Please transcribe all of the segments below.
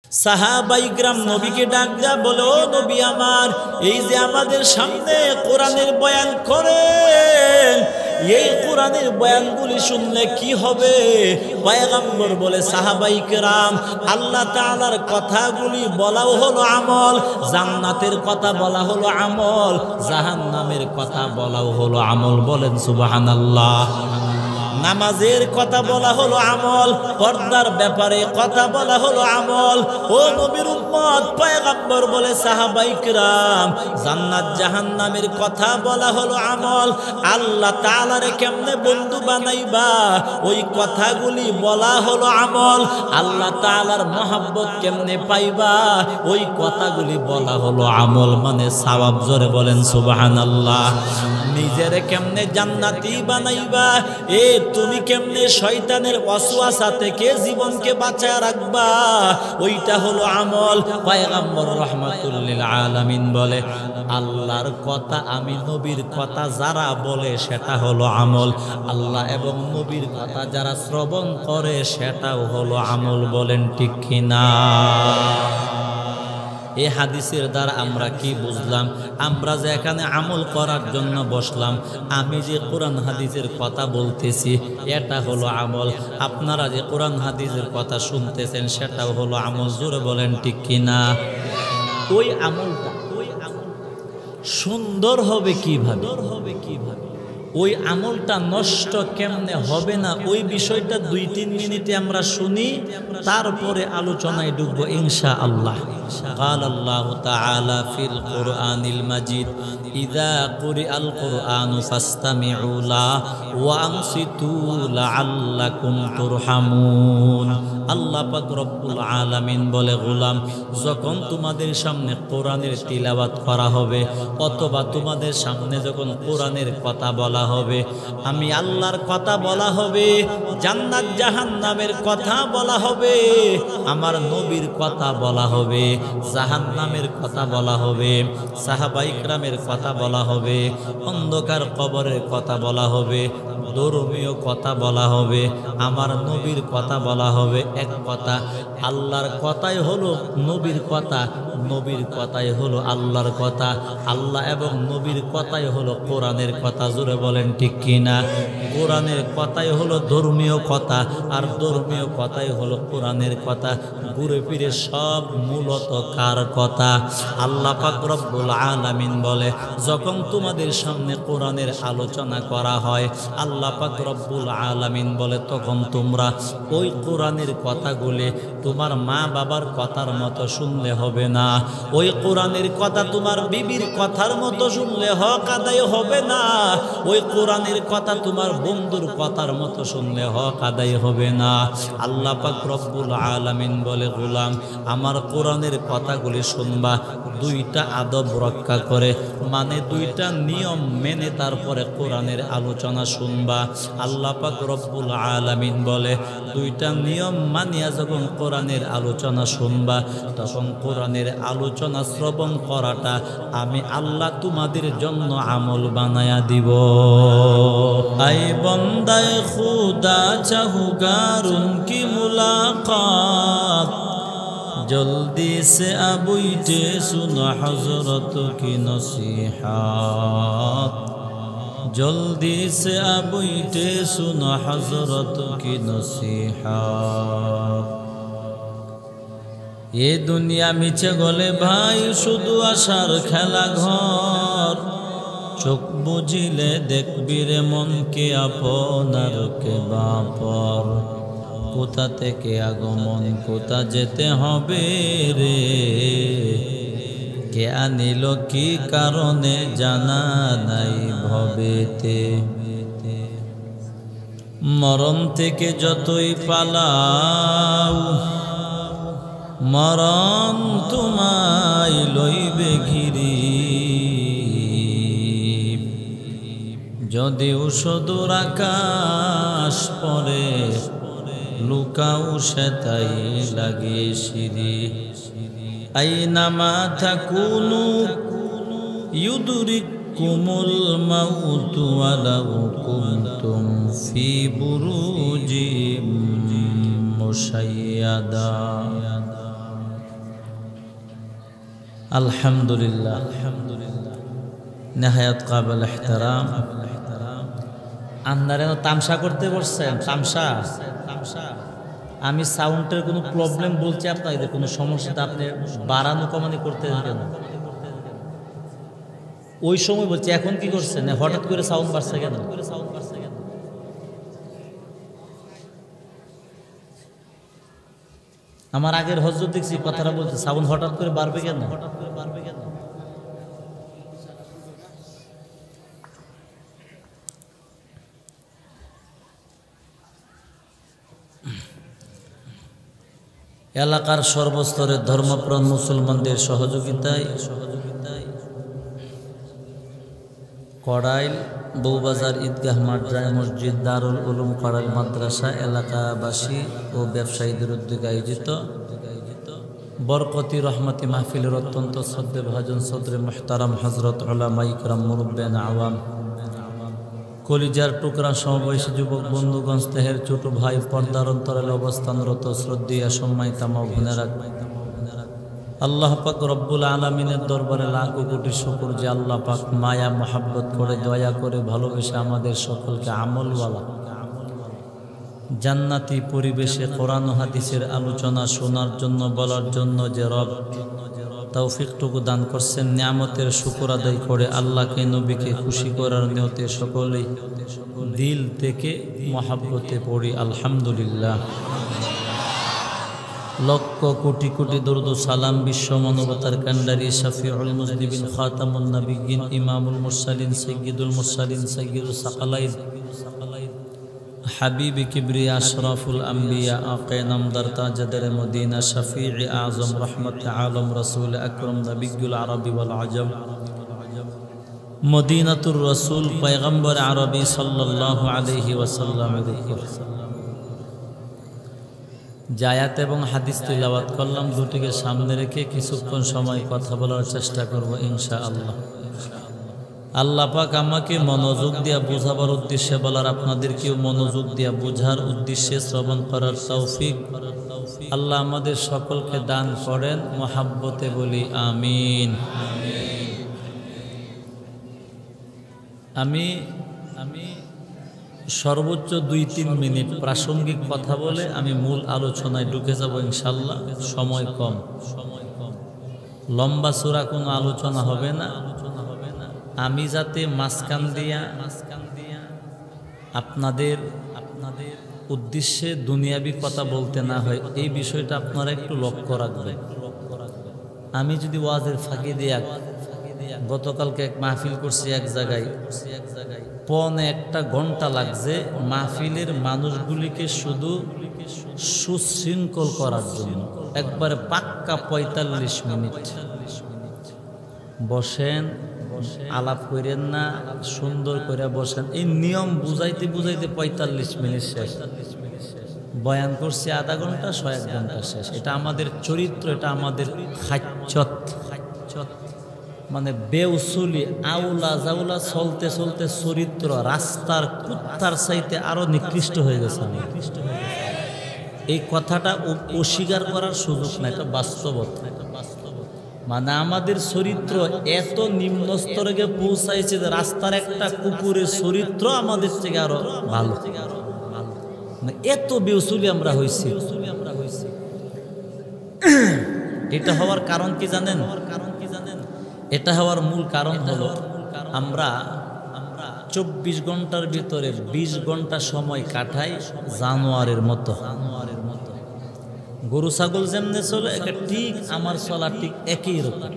সাহাবাইকরাম নবীকে ডাক দেয়া বলে, ও নবী আমার, এই যে আমাদের সামনে কোরআনের বয়ান করেন, এই কোরআনের বয়ানগুলি শুনলে কি হবে? পয়গম্বর বলে, সাহাবাইকরাম, আল্লাহ তাআলার কথাগুলি বলাও হলো আমল, জান্নাতের কথা বলা হলো আমল, জাহান্নামের কথা বলাও হলো আমল। বলেন সুবহানাল্লাহ। নামাজের কথা বলা হলো আমল, পর্দার ব্যাপারে কথা বলা হলো আমল। ও নবীর উম্মত, পয়গম্বর বলে, সাহাবাইকরাম, জান্নাত জাহান্নামের কথা বলা হলো আমল, আল্লাহ তাআলারে কেমনে বন্ধু বানাইবা ওই কথাগুলি বলা হলো আমল, আল্লাহ তাআলার মহব্বত কেমনে পাইবা ওই কথাগুলি বলা হলো আমল, মানে সওয়াব। জোরে বলেন সুবহানাল্লাহ। নিজেরে কেমনে জান্নাতি বানাইবা, তুমি কেমনে শয়তানের ওয়াসওয়াসা থেকে জীবনকে বাঁচায় রাখবা, ওইটা হলো আমল। পয়গম্বর রাহমাতুল লিল আলামিন বলে, আল্লাহর কথা, আমি নবীর কথা যারা বলে সেটা হলো আমল, আল্লাহ এবং নবীর কথা যারা শ্রবণ করে সেটাও হলো আমল। বলেন ঠিক কিনা? এই হাদিসের দ্বারা আমরা কি বুঝলাম? আমরা যে এখানে আমল করার জন্য বসলাম, আমি যে কোরআন হাদিসের কথা বলতেছি এটা হলো আমল, আপনারা যে কোরআন হাদিসের কথা শুনতেছেন সেটাও হলো আমল। জোরে বলেন ঠিক কিনা? ওই আমলটা সুন্দর হবে কিভাবে, ওই আমলটা নষ্ট কেমনে হবে না, ওই বিষয়টা 2-3 মিনিটে আমরা শুনি, তারপরে আলোচনায় ঢুকবো ইনশাআল্লাহ। قال الله تعالى في القرآن المجيد إذا قرئ القرآن فاستمعوا له وأنصتوا لعلكم ترحمون। আল্লাহ পাক রব্বুল আলামিন বলে, গোলাম, যখন তোমাদের সামনে কোরআনের তিলাওয়াত করা হবে অথবা তোমাদের সামনে যখন কোরআনের কথা বলা হবে, আমি আল্লাহর কথা বলা হবে, জান্নাত জাহান্নামের কথা বলা হবে, আমার নবীর কথা বলা হবে, জাহান্নামের কথা বলা হবে, সাহাবায়ে কেরামের কথা বলা হবে, অন্ধকার কবরের কথা বলা হবে, ধর্মীয় কথা বলা হবে, আমার নবীর কথা বলা হবে। এক কথা, আল্লাহর কথাই হলো নবীর কথা, নবীর কথাই হলো আল্লাহর কথা, আল্লাহ এবং নবীর কথাই হলো কোরআনের কথা। জোরে বলেন ঠিক কিনা? কোরআনের কথাই হলো ধর্মীয় কথা, আর ধর্মীয় কথাই হলো কোরআনের কথা। ঘুরে ফিরে সব মূলত কার কথা? আল্লাহ পাক রব্বুল আলামিন বলে, যখন তোমাদের সামনে কোরআনের আলোচনা করা হয়, আল্লাহ পাক রব্বুল আলামিন বলে, তখন তোমরা ওই কোরআনের কথাগুলি তোমার মা বাবার কথার মতো শুনলে হবে না, ওই কোরআনের কথা তোমার বিবির কথার মতো শুনলে হক আদায় হবে না, ওই কোরআনের কথা তোমার বন্ধুর কথার মতো শুনলে হক আদায় হবে না। আল্লাহ পাক রব্বুল আলামিন বলে, গোলাম, আমার কোরআনের কথাগুলি শুনবা 2টা আদব রক্ষা করে, মানে 2টা নিয়ম মেনে তারপরে কোরআনের আলোচনা শুনবা। আল্লাহ পাক রব্বুল আলামিন বলে, 2টা নিয়ম মানিয়া যখন কোরআনের আলোচনা শুনবা, তখন কোরআনের আলোচনা শ্রবণ করাটা আমি আল্লাহ তোমাদের জন্য আমল বানায়া দিব। আই বন্দায় খুদা চাহুগার উনকি মুলাকাত, জলদি সে আবুইটে সুনো হযরত কি নসিহাত, জলদি সে আবুইটে সুনো হযরত কি নসিহাত। এ দুনিয়া মিছে গলে ভাই শুধু আশার খেলা ঘর, চোখ বুঝিলে দেখবি রে মনকে আপনার কে বাপর, কোথা থেকে আগমন কোথা যেতে হবে রে, কে আনিল কি কারণে জানা নাই ভবেতে। মরণ থেকে যতই পালাও মরণ তোমায় লইবে ঘিরি, যদি সুদূর আকাশ পরে লুকাও সেটাই লাগে সিঁড়ি। আইনামা থাকুনু ইউদরিকুমুল মাউতু ওয়ালাউ কুনতুম ফি বুরুজিম মুশাইয়াদা। আলহামদুলিল্লাহ নেহায়াত কাবিল ইহতিরাম। আপনারা তামসা করতে বসছেন? তামসা আমি সাউন্ডের কোনো প্রবলেম বলছি আপনাদের, কোনো সমস্যাটা আপনি বাড়ানো কমানি করতে কেন? ওই সময় বলছি, এখন কি করছেন? হঠাৎ করে সাউন্ড বাড়ছে কেন? আমার আগের হযরত দেখছি কথাটা বলতে, সাউন্ড হঠাৎ করে বাড়বে কেন? এলাকার সর্বস্তরের ধর্মপ্রাণ মুসলমানদের সহযোগিতায় কড়াইল বউবাজার ঈদগাহ মাঠ জামে মসজিদ দারুল উলুম কড়াইল মাদ্রাসা এলাকাবাসী ও ব্যবসায়ীদের উদ্যোগে আয়োজিত বরকতি রহমতি মাহফিলের অত্যন্ত শ্রদ্ধেয় ভাজন সদরে মুহতারাম হযরত উলামা ইকরাম মুরব্বিয়ান আওয়াম কলিজার টুকরা সমবয়সী যুবক বন্ধুগণ, স্নেহের ছোট ভাই, পর্দার অন্তরালে অবস্থানরত শ্রদ্ধেয়া সম্মানিতা মা বোনেরা, আল্লাহ পাক রব্বুল আলামিনের দরবারে লাখো কোটি শুকর যে আল্লাহ পাক মায়া মহাব্বত করে দয়া করে ভালোবেসে আমাদের সকলকে আমলওয়ালা জান্নাতি পরিবেশে কোরআন ও হাদিসের আলোচনা শোনার জন্য বলার জন্য যে রব তৌফিকটুকু দান করছেন, নিয়ামতের শুকর আদায় করে আল্লাহকে নবীকে খুশি করার নিয়তে সকলেই দিল থেকে মহাব্বতে পড়ি আলহামদুলিল্লাহ। লক্ষ কোটি কোটি দরুদ ও সালাম বিশ্ব মানবতার কান্ডারি শাফিউল মুজনিবিন খাতামুন নবিয়্যিন ইমামুল মুরসালিন সাইয়্যিদুল মুরসালিন সাইয়্যিদুস সাকালাইন হাবিবি কিবরিয়া আশরাফুল আম্বিয়া আকে নামদার তাজদার মদিনা শফিঈ আযম রহমত আলম রাসূল আকরাম নবিয়্যুল আরবি ওয়াল আজম মদিনাতুর রাসূল পয়গম্বর আরবি সাল্লাল্লাহু আলাইহি ওয়াসাল্লামের উপর জায়াত এবং হাদিস তিলাওয়াত করলাম। দুটিকে সামনে রেখে কিছুক্ষণ সময় কথা বলার চেষ্টা করব ইনশাআল্লাহ। আল্লাহ পাক আমাকে মনোযোগ দিয়া বোঝাবার উদ্দেশ্যে বলার, আপনাদেরকেও মনোযোগ দিয়া বোঝার উদ্দেশ্যে শ্রবণ করার তৌফিক আল্লাহ আমাদের সকলকে দান করেন। মহাব্বতে বলি আমিন। আমি সর্বোচ্চ 2-3 মিনিট প্রাসঙ্গিক কথা বলে আমি মূল আলোচনায় ঢুকে যাব ইনশাআল্লাহ। সময় কম, লম্বা চূড়া কোনো আলোচনা হবে না। আমি যাতে মাঝখান দিয়া আপনাদের উদ্দেশ্যে দুনিয়াবি কথা বলতে না হয়, এই বিষয়টা আপনারা একটু লক্ষ্য রাখবেন। আমি যদি ওয়াজের ফাঁকি দিয়া, গতকালকে এক মাহফিল করছি এক জায়গায়, 1.25 ঘন্টা লাগছে মাহফিলের মানুষগুলিকে শুধু সুশৃঙ্খল করার জন্য। একবারে পাক্কা 45 মিনিট বসেন, আলাপ করেন না, সুন্দর করে বসেন। এই নিয়ম বুঝাইতে বুঝাইতে 45 মিনিট শেষ। বয়ান করছি আধা ঘন্টা, 1 ঘন্টা শেষ। এটা আমাদের চরিত্র, এটা আমাদের খাচ্ছত, মানে বেউসুলি আউলা জাউলা চলতে চলতে চরিত্র রাস্তার কুত্তার চাইতে আরো নিকৃষ্ট হয়ে গেছে। এই কথাটা অস্বীকার করার সুযোগ না, এটা বাস্তবতা। মানে আমাদের চরিত্র এত নিম্ন স্তরে গিয়ে পৌঁছাইছে যে রাস্তার একটা কুকুরের চরিত্র আমাদের থেকে আরো ভালো। এত বেউসুলি আমরা হয়েছি। এটা হওয়ার কারণ কি জানেন? এটা হওয়ার মূল কারণ হলো আমরা 24 ঘন্টার ভিতরে 20 ঘন্টা সময় কাটাই জানোয়ারের মতো। গরু ছাগল যেমনে চলে, ঠিক আমার চলা ঠিক একই রকম।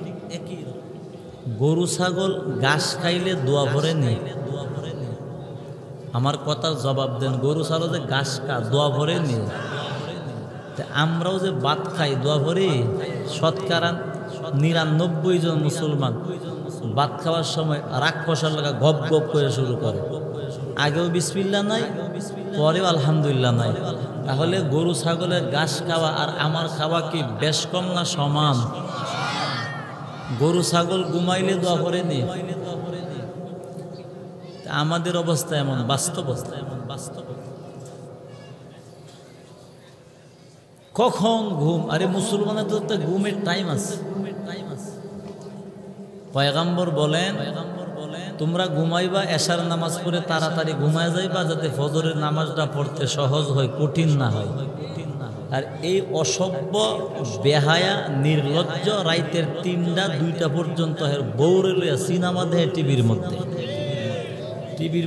গরু ছাগল ঘাস খাইলে দোয়া ভরে নেই। আমার কথার জবাব দেন, গরু ছাগল যে ঘাস খা দোয়া ভরে নেই, আমরাও যে ভাত খাই দোয়া ভরে। শতকরা 99 জন মুসলমান ভাত খাওয়ার সময় রাগ কষার লাগা গপ গপ করে শুরু করে। আগেও বিসমিল্লাহ নাই, পরেও আলহামদুলিল্লাহ নাই। তাহলে গরু ছাগলের ঘাস খাওয়া আর আমার খাওয়া কি বেশ কম না সমান? গরু ছাগল ঘুমাইলে দোয়া করে নি, আমাদের অবস্থা এমন। বাস্তব কখন ঘুম? আরে মুসলমানের তো ঘুমের টাইম আছে। পয়গম্বর বলেন তোমরা ঘুমাইবা, এশার নামাজ পড়ে তাড়াতাড়ি ঘুমায় যাইবা, যাতে ফজরের নামাজটা পড়তে সহজ হয়, কঠিন না হয়। আর এই অসভ্য বেহায়া নির্লজ্জ রাইতের 3টা 2টা পর্যন্ত বউরে লইয়া সিনেমা দেয় টিভির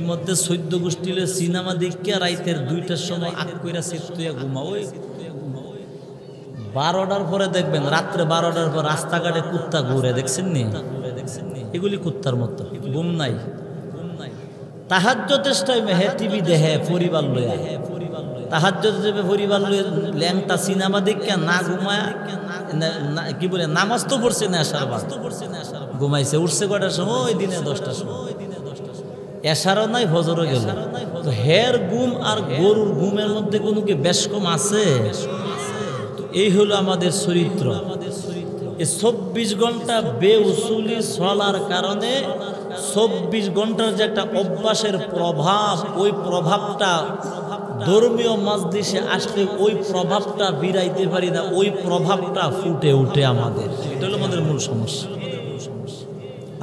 মধ্যে 14 গোষ্ঠী লইয়া সিনেমা দেখিয়া রাইতের 2টার সময় আগ কইরা সেতুয়া ঘুমা। ওই 12টার পরে দেখবেন, রাত্রে 12টার পর রাস্তাঘাটে কুত্তা ঘুরে, দেখছেন নি? এগুলি কুত্তার মতো, ঘুম নাই। তাহাজ্জুদের টাইমে হে টিভি দেখে পরিবার লইয়া, তাহাজ্জুদ যাবে পরিবার লইয়া, ল্যাংটা সিনেমা দেখিয়া না ঘুমায়, কি বলে নামাজ তো পড়ছে না, এশার বাদ ঘুমাইছে, উঠছে কটার সময়? ওই দিনে 10টার সময়। এশারও নাই, ফজরও গেল। তো হের ঘুম আর গরুর ঘুমের মধ্যে কোনো কি বেশ কম আছে? এই হলো আমাদের চরিত্র। এই 24 ঘন্টা বেউসুলি চলার কারণে 24 ঘন্টার যে একটা অভ্যাসের প্রভাব, ওই প্রভাবটা ধর্মীয় মাজলিসে আসলে ওই প্রভাবটা বিরাইতে পারি না, ওই প্রভাবটা ফুটে উঠে আমাদের। এটা হলো আমাদের মূল সমস্যা।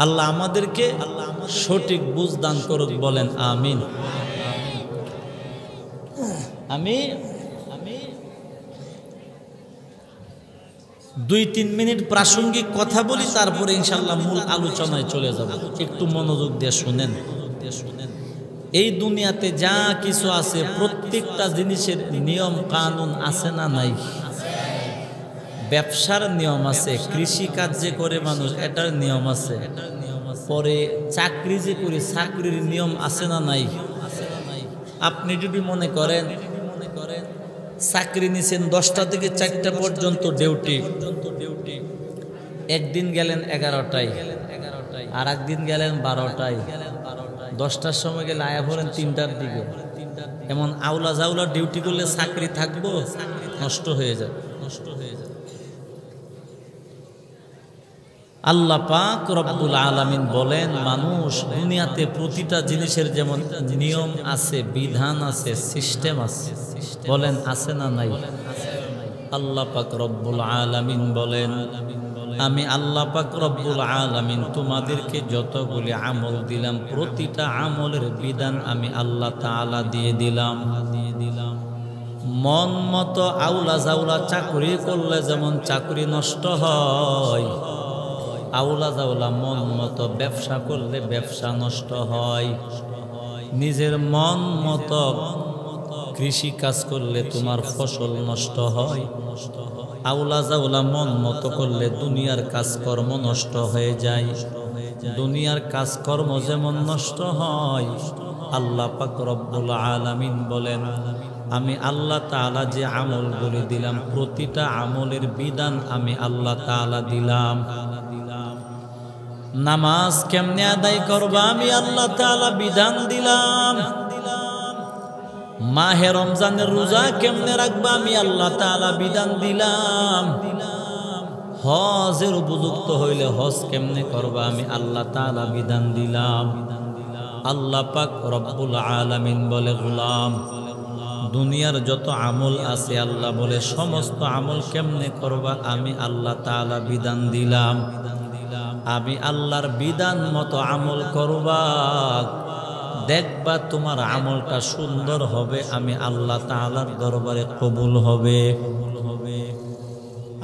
আল্লাহ আমাদেরকে সঠিক বুঝ দান করুক, বলেন আমিন। আমি 2-3 মিনিট প্রাসঙ্গিক কথা বলি, তারপরে ইনশাল্লাহ মূল আলোচনায় চলে যাব। একটু মনোযোগ দিয়ে শুনেন। এই দুনিয়াতে যা কিছু আছে প্রত্যেকটা জিনিসের নিয়ম কানুন আছে না নাই? ব্যবসার নিয়ম আছে, কৃষি কাজ যে করে মানুষ এটার নিয়ম আছে, পরে চাকরি যে করে চাকরির নিয়ম আছে না নাই? আপনি যদি মনে করেন চাকরি নিছেন 10টা থেকে 4টা পর্যন্ত ডিউটি, একদিন গেলেন 11টায়, আর একদিন গেলেন 12টায়, 10টার সময় গেলে আয়া পড়েন 3টার দিকে। এমন আউলা জাউলা ডিউটি করলে চাকরি থাকবো? নষ্ট হয়ে যাবে। আল্লাহ পাক রব্বুল আলামিন বলেন, মানুষ দুনিয়াতে প্রতিটা জিনিসের যেমন নিয়ম আছে, বিধান আছে, সিস্টেম আছে, বলেন আছে না নাই? আল্লাহ পাক রব্বুল আলামিন বলেন, আমি আল্লাহ পাক রব্বুল আলামিন তোমাদেরকে যতগুলি আমল দিলাম প্রতিটা আমলের বিধান আমি আল্লাহ তাআলা দিয়ে দিলাম। মন মতো আউলা জাউলা চাকরি করলে যেমন চাকরি নষ্ট হয়, আউলা জাউলা মন মতো ব্যবসা করলে ব্যবসা নষ্ট হয়। নিজের মন মতো কৃষি কাজ করলে তোমার ফসল নষ্ট হয়। আউলা জাউলা মন মতো করলে দুনিয়ার কাজকর্ম নষ্ট হয়ে যায়। দুনিয়ার কাজকর্ম যেমন নষ্ট হয়, আল্লাহ পাক রব্বুল আলামিন বলেন, আমি আল্লাহ তাআলা যে আমলগুলি দিলাম প্রতিটা আমলের বিধান আমি আল্লাহ তাআলা দিলাম। নামাজ কেমনে আদায় করবা আমি আল্লাহ তাআলা বিধান দিলাম। মাহে রমজানের রোজা কেমনে রাখবা আমি আল্লাহ তাআলা বিধান দিলাম। হজের উপযুক্ত হইলে হজ কেমনে করবা আমি আল্লাহ তাআলা বিধান দিলাম। আল্লাহ পাক রব্বুল আলামিন বলে, গোলাম দুনিয়ার যত আমল আছে আল্লাহ বলে সমস্ত আমল কেমনে করবা আমি আল্লাহ তাআলা বিধান দিলাম। আমি আল্লাহর বিধান মতো আমল করবা, দেখবা তোমার আমলটা সুন্দর হবে, আমি আল্লাহ তাআলার দরবারে কবুল হবে।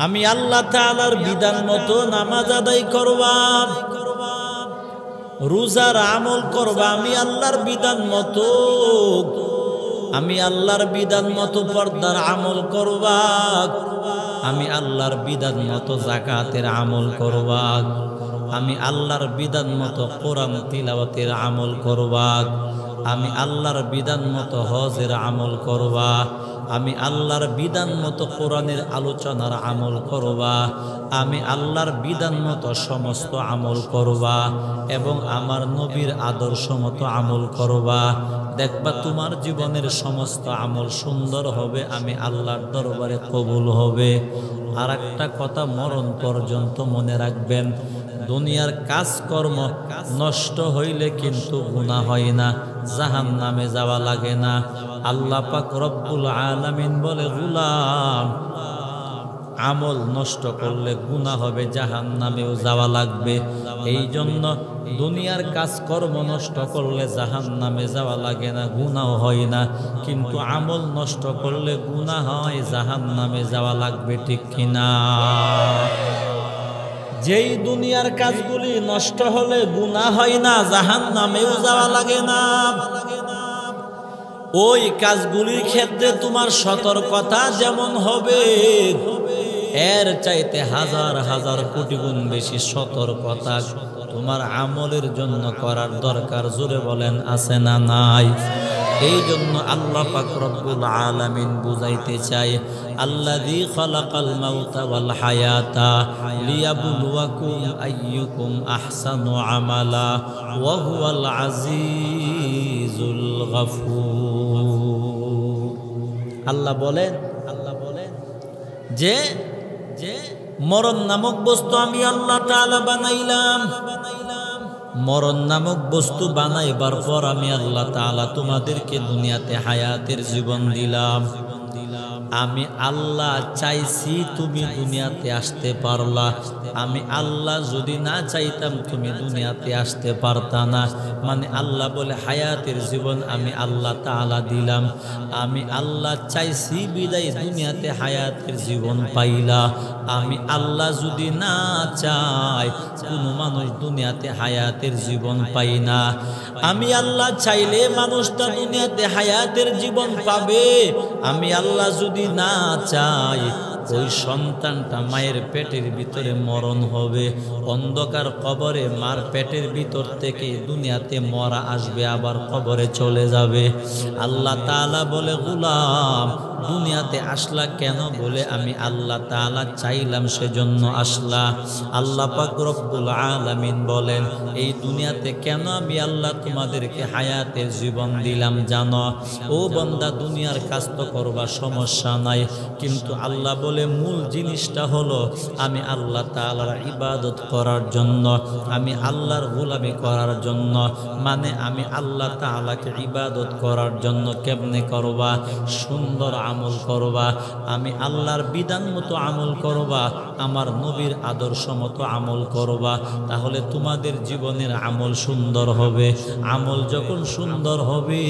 আমি আল্লাহ তাআলার বিধান মতো নামাজ আদায় করবা, রোজার আমল করবা আমি আল্লাহর বিধান মতো, আমি আল্লাহর বিধান মতো পর্দার আমল করবা, আমি আল্লাহর বিধান মতো যাকাতের আমল করবা, আমি আল্লাহর বিধান মতো কোরআন তিলাওয়াতের আমল করবা, আমি আল্লাহর বিধান মতো হজের আমল করবা, আমি আল্লাহর বিধান মতো কোরআনের আলোচনার আমল করবা, আমি আল্লাহর বিধান মতো সমস্ত আমল করবা এবং আমার নবীর আদর্শ মতো আমল করবা। দেখবা তোমার জীবনের সমস্ত আমল সুন্দর হবে, আমি আল্লাহর দরবারে কবুল হবে। আর একটা কথা মরণ পর্যন্ত মনে রাখবেন, দুনিয়ার কাজকর্ম নষ্ট হইলে কিন্তু গুনাহ হয় না, জাহান্নামে যাওয়া লাগে না। আল্লাহ পাক রব্বুল আলামিন বলে, গোলাম আমল নষ্ট করলে গুনাহ হবে, জাহান্নামেও যাওয়া লাগবে। এই জন্য দুনিয়ার কাজকর্ম নষ্ট করলে জাহান্নামে যাওয়া লাগে না, গুনাহ হয় না। কিন্তু আমল নষ্ট করলে গুনাহ হয়, জাহান্নামে যাওয়া লাগবে, ঠিক কিনা? যেই দুনিয়ার কাজগুলি নষ্ট হলে গুনাহ হয় না, জাহান্নামেও যাওয়া লাগে না, ওই কাজগুলির ক্ষেত্রে তোমার সতর্কতা যেমন হবে, এর চাইতে হাজার হাজার কোটি গুণ বেশি সতর্কতা তোমার আমলের জন্য করার দরকার। জোরে বলেন, আছে না নাই? এই জন্য আল্লাহ পাক রব্বুল আলামিন বুঝাইতে চাই, আল্লাযী খালাকাল মাউতা ওয়াল হায়াতা লিয়াবলুয়াকুম আইয়ুকুম আহসানু আমালা ওয়া হুয়াল আজিজুল গফুর। আল্লাহ বলেন যে মরণ নামক বস্তু আমি আল্লাহ তাআলা বানাইলাম। মরণ নামক বস্তু বানাইবার পর আমি আল্লাহ তাআলা তোমাদেরকে দুনিয়াতে হায়াতের জীবন দিলাম। আমি আল্লাহ চাইছি তুমি দুনিয়াতে আসতে পারলা। আমি আল্লাহ যদি না চাইতাম তুমি দুনিয়াতে আসতে পারতা না। মানে আল্লাহ বলে হায়াতের জীবন আমি আল্লাহ তাআলা দিলাম। আমি আল্লাহ চাইছি বিদায় দুনিয়াতে হায়াতের জীবন পাইলা। আমি আল্লাহ যদি না চাই কোনো মানুষ দুনিয়াতে হায়াতের জীবন পাই না। আমি আল্লাহ চাইলে মানুষটা দুনিয়াতে হায়াতের জীবন পাবে। আমি আল্লাহ যদি না চাই ওই সন্তানটা মায়ের পেটের ভিতরে মরণ হবে, অন্ধকার কবরে মার পেটের ভিতর থেকে দুনিয়াতে মরা আসবে, আবার কবরে চলে যাবে। আল্লাহ তাআলা বলে, গোলাম দুনিয়াতে আসলা কেন? বলে আমি আল্লাহ তাআলা চাইলাম সেজন্য আসলা। আল্লাহ পাক রব্বুল আলামিন বলেন, এই দুনিয়াতে কেন আমি আল্লাহ তোমাদেরকে হায়াতের জীবন দিলাম জানো? ও বান্দা, দুনিয়ার কাজ তো করবা, সমস্যা নাই, কিন্তু আল্লাহ বলে মূল জিনিসটা হলো আমি আল্লাহ তাআলার ইবাদত করার জন্য, আমি আল্লাহর গোলামি করার জন্য। মানে আমি আল্লাহ তাআলাকে ইবাদত করার জন্য কেমনে করবা? সুন্দর আমল করবা, আমি আল্লাহর বিধান মতো আমল করবা, আমার নবীর আদর্শ মতো আমল করবা, তাহলে তোমাদের জীবনের আমল সুন্দর হবে। আমল যখন সুন্দর হবে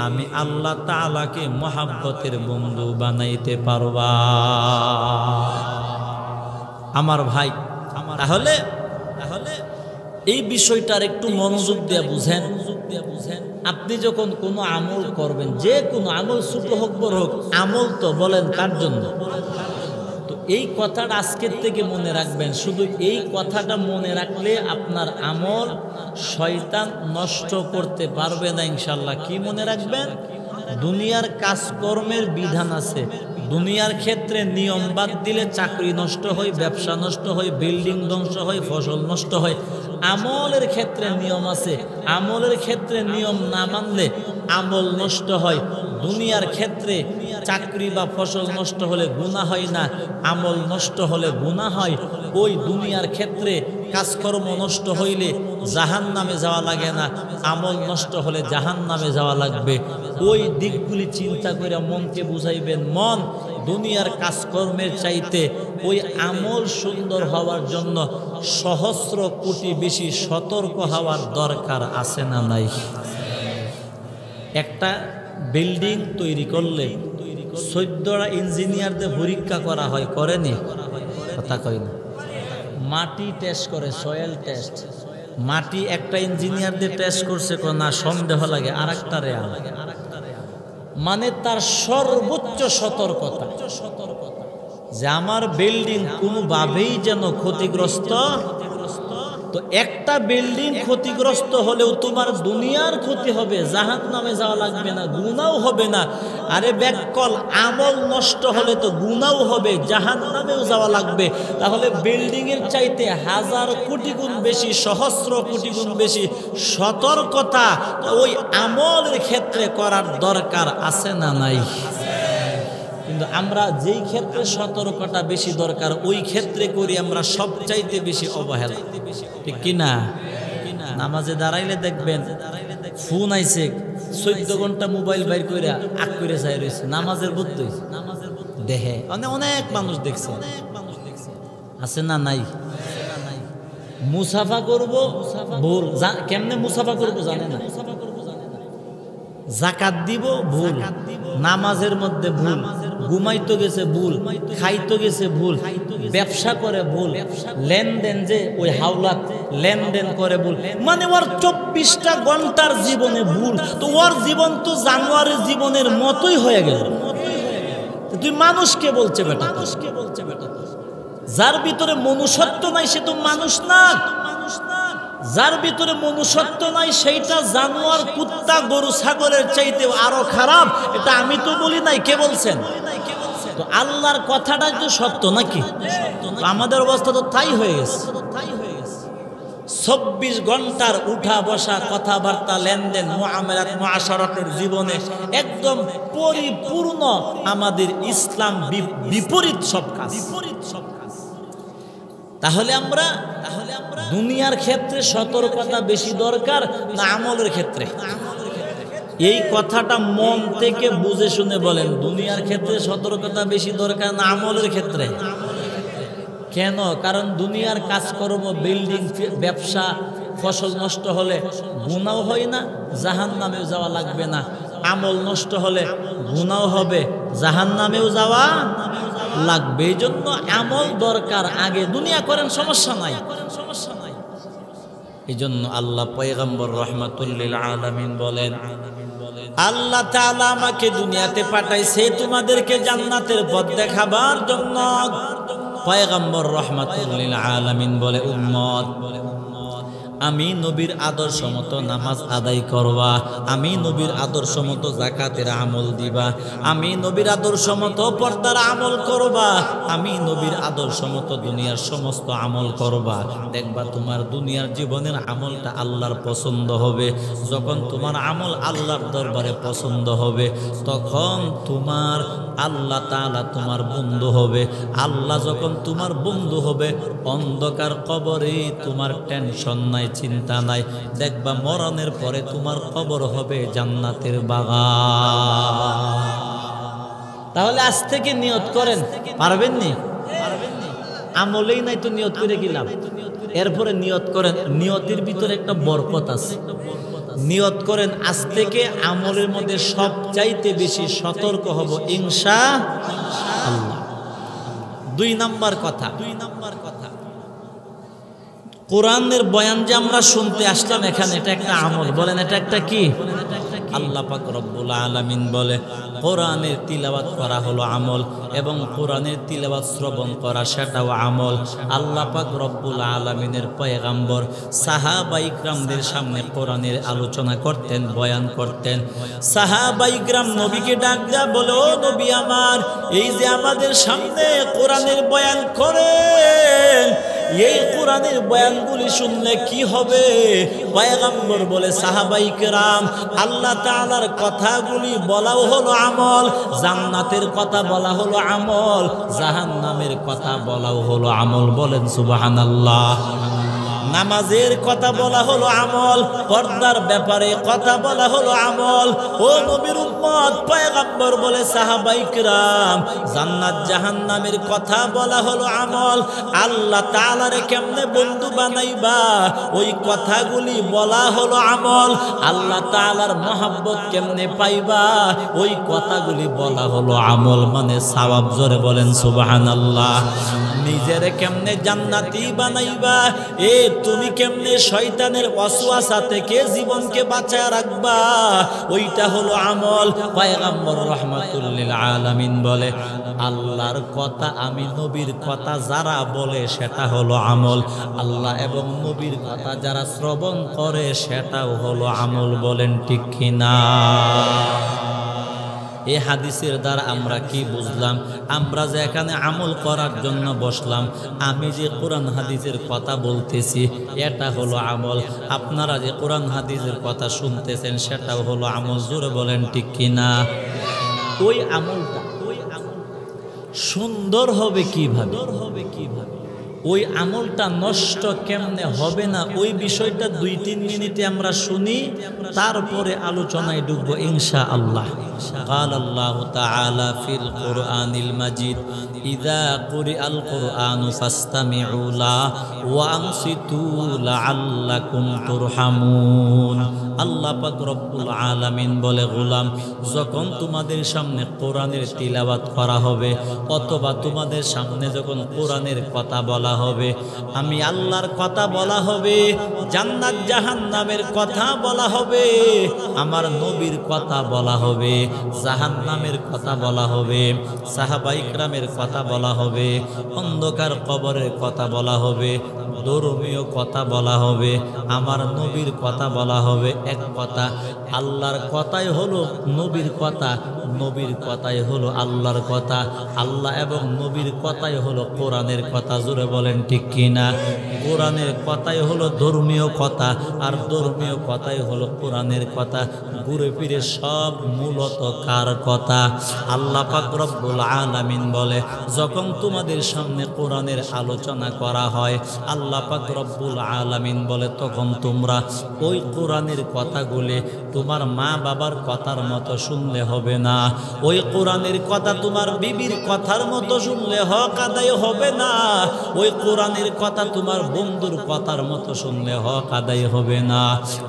আমি আল্লাহ তাআলাকে মহাব্বতের বন্ধু বানাইতে পারবা। আমার ভাই, তাহলে এই বিষয়টার একটু মনোযোগ দিয়ে বুঝেন। আপনি যখন কোনো আমল করবেন, যে কোনো আমল ছোট হোক বড় হোক, আমল তো বলেন কার জন্য? তো এই কথাটা আজকের থেকে মনে রাখবেন। শুধু এই কথাটা মনে রাখলে আপনার আমল শয়তান নষ্ট করতে পারবে না ইনশাল্লাহ। কি মনে রাখবেন? দুনিয়ার কাজকর্মের বিধান আছে। দুনিয়ার ক্ষেত্রে নিয়ম বাদ দিলে চাকরি নষ্ট হয়, ব্যবসা নষ্ট হয়, বিল্ডিং ধ্বংস হয়, ফসল নষ্ট হয়। আমলের ক্ষেত্রে নিয়ম আছে। আমলের ক্ষেত্রে নিয়ম না মানলে আমল নষ্ট হয়। দুনিয়ার ক্ষেত্রে চাকরি বা ফসল নষ্ট হলে গুনাহ হয় না, আমল নষ্ট হলে গুনাহ হয়। ওই দুনিয়ার ক্ষেত্রে কাজকর্ম নষ্ট হইলে জাহান্নামে যাওয়া লাগে না, আমল নষ্ট হলে জাহান্নামে যাওয়া লাগবে। ওই দিকগুলি চিন্তা করে মনকে বুঝাইবেন, মন দুনিয়ার কাজকর্মের চাইতে ওই আমল সুন্দর হওয়ার জন্য সহস্র কোটি বেশি সতর্ক হওয়ার দরকার আছে না নাই? একটা বিল্ডিং তৈরি করলে 14টা ইঞ্জিনিয়ারদের পরীক্ষা করা হয়, করেনি? কথা কই না। মাটি টেস্ট করে, সয়েল টেস্ট। মাটি একটা ইঞ্জিনিয়ারদের টেস্ট করছে, না সন্দেহ লাগে, আর একটা রেয়া লাগে। মানে তার সর্বোচ্চ সতর্কতা যে আমার বিল্ডিং কোনোভাবেই যেন ক্ষতিগ্রস্ত। তো একটা বিল্ডিং ক্ষতিগ্রস্ত হলেও তোমার দুনিয়ার ক্ষতি হবে, জাহান্নামে যাওয়া লাগবে না, গুনাহ হবে না। আরে ব্যাককল, আমল নষ্ট হলে তো গুনাহ হবে, জাহান্নামেও যাওয়া লাগবে। তাহলে বিল্ডিং এর চাইতে হাজার কোটি গুণ বেশি, সহস্র কোটি গুণ বেশি সতর্কতা ওই আমলের ক্ষেত্রে করার দরকার আছে না নাই? কিন্তু আমরা যেই ক্ষেত্রে সতর্কতা বেশি দরকার ওই ক্ষেত্রে করি আমরা সবচাইতে বেশি অবহেলা, ঠিক কিনা? নামাজে দাঁড়াইলে দেখবেন ফোন আইছে, 14 ঘন্টা মোবাইল বাইর করে আগ করে যাই রয়েছে, নামাজের বুদ্ধ দেহে অনেক মানুষ দেখছে, আছে না নাই? মুসাফা করব ভুল, কেমনে মুসাফা করব জানে না। যাকাত দিব ভুল, নামাজের মধ্যে ভুল, ঘুমাইতে গেছে ভুল, খাইতে গেছে ভুল, ব্যবসা করে ভুল, লেনদেন যে ওই হাওলাত লেনদেন করে ভুল, মানে ওর 24টা ঘন্টার জীবনে ভুল। তো ওর জীবন তো জানোয়ারের জীবনের মতোই হয়ে গেল। তুই মানুষকে বলছে বেটা, যার ভিতরে মনুষ্যত্ব নাই সে তো মানুষ না। যার ভিতরে মনুষ্যত্ব নাই সেইটা জানোয়ার, কুত্তা, গরু, ছাগলের চাইতে আরো খারাপ। এটা আমি তো বলি নাই, কে বলছেন? তো আল্লাহর কথাটাই তো সত্য নাকি? আমাদের অবস্থা তো তাই হয়ে গেছে। 24 ঘন্টার উঠা বসা, কথাবার্তা, লেনদেন, মুআমালাত, মুআশারাতের জীবনে একদম পরিপূর্ণ আমাদের ইসলাম বিপরীত সব কাজ। তাহলে আমরা দুনিয়ার ক্ষেত্রে সতর্কতা বেশি দরকার না আমলের ক্ষেত্রে? এই কথাটা মন থেকে বুঝে শুনে বলেন, দুনিয়ার ক্ষেত্রে সতর্কতা বেশি দরকার না আমলের ক্ষেত্রে? কেন? কারণ দুনিয়ার কাজকর্ম, বিল্ডিং, ব্যবসা, ফসল নষ্ট হলে গুনাহ হয় না, জাহান্নামেও যাওয়া লাগবে না। আমল নষ্ট হলে গুনাহ হবে, জাহান্নামেও যাওয়া লাগবে। এই জন্য আমল দরকার আগে। দুনিয়া করেন সমস্যা নাই। এই জন্য আল্লাহ পয়গম্বর রহমাতুল্লিল আলামিন বলেন, আল্লাহ তাআলা আমাকে দুনিয়াতে পাঠাইছে তোমাদেরকে জান্নাতের পথ দেখাবার জন্য। পয়গম্বর রহমাতুল্লিল আলামিন বলে, উম্মত আমি নবীর আদর্শ মতো নামাজ আদায় করবা, আমি নবীর আদর্শ মতো যাকাতের আমল দিবা, আমি নবীর আদর্শ মতো পর্দার আমল করবা, আমি নবীর আদর্শ মতো দুনিয়ার সমস্ত আমল করবা। দেখবা তোমার দুনিয়ার জীবনের আমলটা আল্লাহর পছন্দ হবে। যখন তোমার আমল আল্লাহর দরবারে পছন্দ হবে, তখন তোমার আল্লাহ তাআলা তোমার বন্ধু হবে। আল্লাহ যখন তোমার বন্ধু হবে, অন্ধকার কবরে তোমার টেনশন নাই, চিন্তা নাই। দেখবা মরণের পরে তোমার কবর হবে জান্নাতের বাগান। তাহলে আজ থেকে নিয়ত করেন, পারবেন নি? আমলেই নাই তো নিয়ত করে কি লাভ? এরপরে নিয়ত করেন, নিয়তের ভিতরে একটা বরকত আছে। নিয়ত করেন আজ থেকে আমলের মধ্যে সবচাইতে বেশি সতর্ক হব ইনশাআল্লাহ। 2 নাম্বার কথা, কোরআনের বয়ান যে আমরা শুনতে আসলাম এখানে, এটা একটা আমল। বলেন এটা একটা কি? আল্লাহ পাক রব্বুল আলামিন বলে, কোরআনের তিলাওয়াত করা হলো আমল, এবং কোরআনের তিলাওয়াত শ্রবণ করা সেটাও আমল। আল্লাহ পাক রব্বুল আলামিনের পয়গম্বর সাহাবায়ে কিরামদের সামনে কোরআনের আলোচনা করতেন, বয়ান করতেন। সাহাবায়ে কিরাম নবীকে ডাক দেয়া বলে, ও নবী আমার, এই যে আমাদের সামনে কোরআনের বয়ান করেন, এই কোরআনের বয়ানগুলি শুনলে কি হবে? পয়গম্বর বলে, সাহাবায়ে কেরাম, আল্লাহ তাআলার কথাগুলি বলাও হলো আমল, জান্নাতের কথা বলা হলো আমল, জাহান্নামের কথা বলাও হলো আমল। বলেন সুবহানাল্লাহ। নামাজের কথা বলা হলো আমল, পর্দার ব্যাপারে কথা বলা হলো আমল। ও নবীর উম্মত, পয়গম্বর বলে, সাহাবায়ে কিরাম, জান্নাত জাহান্নামের কথা বলা হলো আমল। আল্লাহ তাআলারে কেমনে বন্ধু বানাইবা, ওই কথাগুলি বলা হলো আমল। আল্লাহ তাআলার মহব্বত কেমনে পাইবা, ওই কথাগুলি বলা হলো আমল, মানে সওয়াব। জোরে বলেন সুবহানাল্লাহ। নিজেরে কেমনে জান্নাতি বানাইবা, তুমি কেমনে শয়তানের ওয়াসওয়াসা থেকে জীবনকে বাঁচায় রাখবা, ওইটা হলো আমল। পয়গম্বর রহমাতুল্লিল আলামিন বলে, আল্লাহর কথা, আমি নবীর কথা যারা বলে সেটা হলো আমল। আল্লাহ এবং নবীর কথা যারা শ্রবণ করে সেটাও হলো আমল। বলেন ঠিক কিনা? এই হাদিসের দ্বারা আমরা কি বুঝলাম? আমরা যে এখানে আমল করার জন্য বসলাম, আমি যে কোরআন হাদিসের কথা বলতেছি এটা হলো আমল। আপনারা যে কোরআন হাদিসের কথা শুনতেছেন সেটাও হলো আমল। জোরে বলেন ঠিক কিনা? ওই আমলটা সুন্দর হবে কিভাবে, ওই আমলটা নষ্ট কেমনে হবে না, ওই বিষয়টা 2-3 মিনিটে আমরা শুনি, তারপরে আলোচনায় ঢুকবো ইনশাআল্লাহ। قال الله تعالى في القرآن المجيد إذا قرئ القرآن فاستمعوا له وأنصتوا لعلكم ترحمون আল্লাহ পাক রব্বুল আলামিন বলে গোলাম যখন তোমাদের সামনে কোরআনের তিলাওয়াত করা হবে অথবা তোমাদের সামনে যখন কোরআনের কথা বলা হবে আমি আল্লাহর কথা বলা হবে জান্নাত জাহান্নামের কথা বলা হবে আমার নবীর কথা বলা হবে জাহান্নামের কথা বলা হবে সাহাবায়ে ইকরামের কথা বলা হবে অন্ধকার কবরের কথা বলা হবে ধর্মীয় কথা বলা হবে আমার নবীর কথা বলা হবে এক কথা আল্লাহর কথাই হলো নবীর কথা নবীর কথাই হলো আল্লাহর কথা আল্লাহ এবং নবীর কথাই হলো কোরআনের কথা জোরে বলেন ঠিক কিনা কোরআনের কথাই হলো ধর্মীয় কথা আর ধর্মীয় কথাই হলো কোরআনের কথা ঘুরে ফিরে সব মূলত কার কথা আল্লাহ পাক রব্বুল আলামিন বলে যখন তোমাদের সামনে কোরআনের আলোচনা করা হয় আল্লাহ পাক রব্বুল আলামিন বলে তখন তোমরা ওই কোরআনের কথাগুলি তোমার মা বাবার কথার মতো শুনলে হবে না ওই কোরআনের কথা তোমার বিবির কথার মতো শুনলে হক আদায় হবে না ওই কোরআনের কথা তোমার বন্ধুর কথার মতো শুনলে হক আদায় হবে না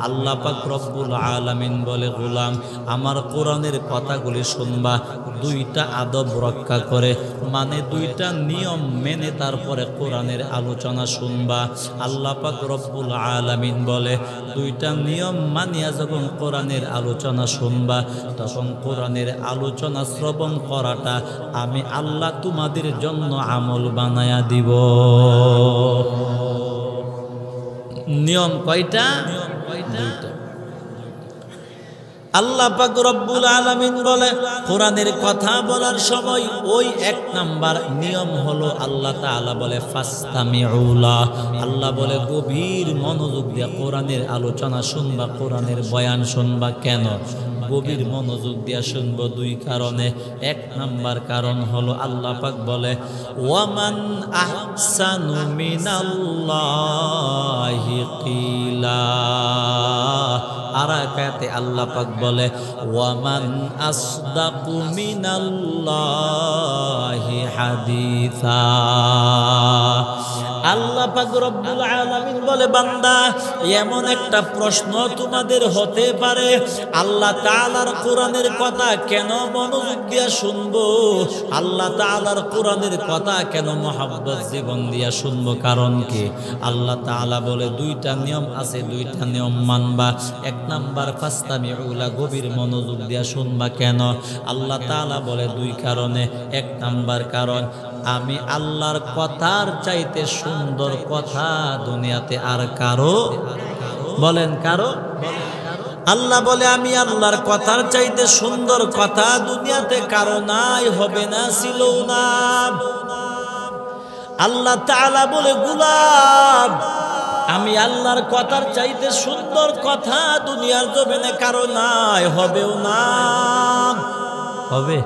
আল্লাহ পাক রব্বুল আলামিন বলে গোলাম আমার কোরআনের কথাগুলি শুনবা দুইটা আদব রক্ষা করে মানে দুইটা নিয়ম মেনে তারপরে কোরআনের আলোচনা শুনবা আল্লাহ পাক রব্বুল আলামিন বলে দুইটা নিয়ম মানিয়া যখন কোরআনের আলোচনা শুনবা তখন কোরআনের আলোচনা শ্রবণ করাটা আমি আল্লাহ তোমাদের জন্য আমল বানায়া দিব নিয়ম কয়টা দুইটা আল্লাহ পাক রব্বুল আলামিন বলে কোরআনের কথা বলার সময় ওই এক নাম্বার নিয়ম হলো আল্লাহ তাআলা বলে ফাস্তামিউ লা আল্লাহ বলে গভীর মনোযোগ দিয়ে কোরআনের আলোচনা শুনবা কোরআনের বয়ান শুনবা কেন গভীর মনোযোগ দিয়ে শুনবো দুই কারণে এক নাম্বার কারণ হলো আল্লাহ পাক বলে ওয়ামান আহসানু মিনাল্লাহি কিলা আর আয়াতে আল্লাহ পাক বলে ওয়ামান আসদাকু মিনাল্লাহি হাদিসা আল্লাহ পাক রব্বুল আলামিন বলে বান্দা এমন একটা প্রশ্ন তোমাদের হতে পারে আল্লাহ তাআলার কোরআনের কথা কেন মনোযোগ দিয়ে শুনবো আল্লাহ তাআলার কোরআনের কথা কেন মহব্বত জীবন দিয়ে শুনবো কারণ কি আল্লাহ তাআলা বলে দুইটা নিয়ম আছে দুইটা নিয়ম মানবা এক নাম্বার ফাস্তামিউ লা গভীর মনোযোগ দিয়ে শুনবা কেন আল্লাহ তাআলা বলে দুই কারণে এক নাম্বার কারণ আমি আল্লাহর কথার চাইতে সুন্দর কথা দুনিয়াতে আর কারো বলেন কারো আল্লাহ বলে আমি আল্লাহর কথার চাইতে সুন্দর কথা দুনিয়াতে কারো নাই হবে না ছিল না আল্লাহ তাআলা বলে গোলাম আমি আল্লাহর কথার চাইতে সুন্দর কথা দুনিয়ার জমিনে কারো নাই হবেও না হবে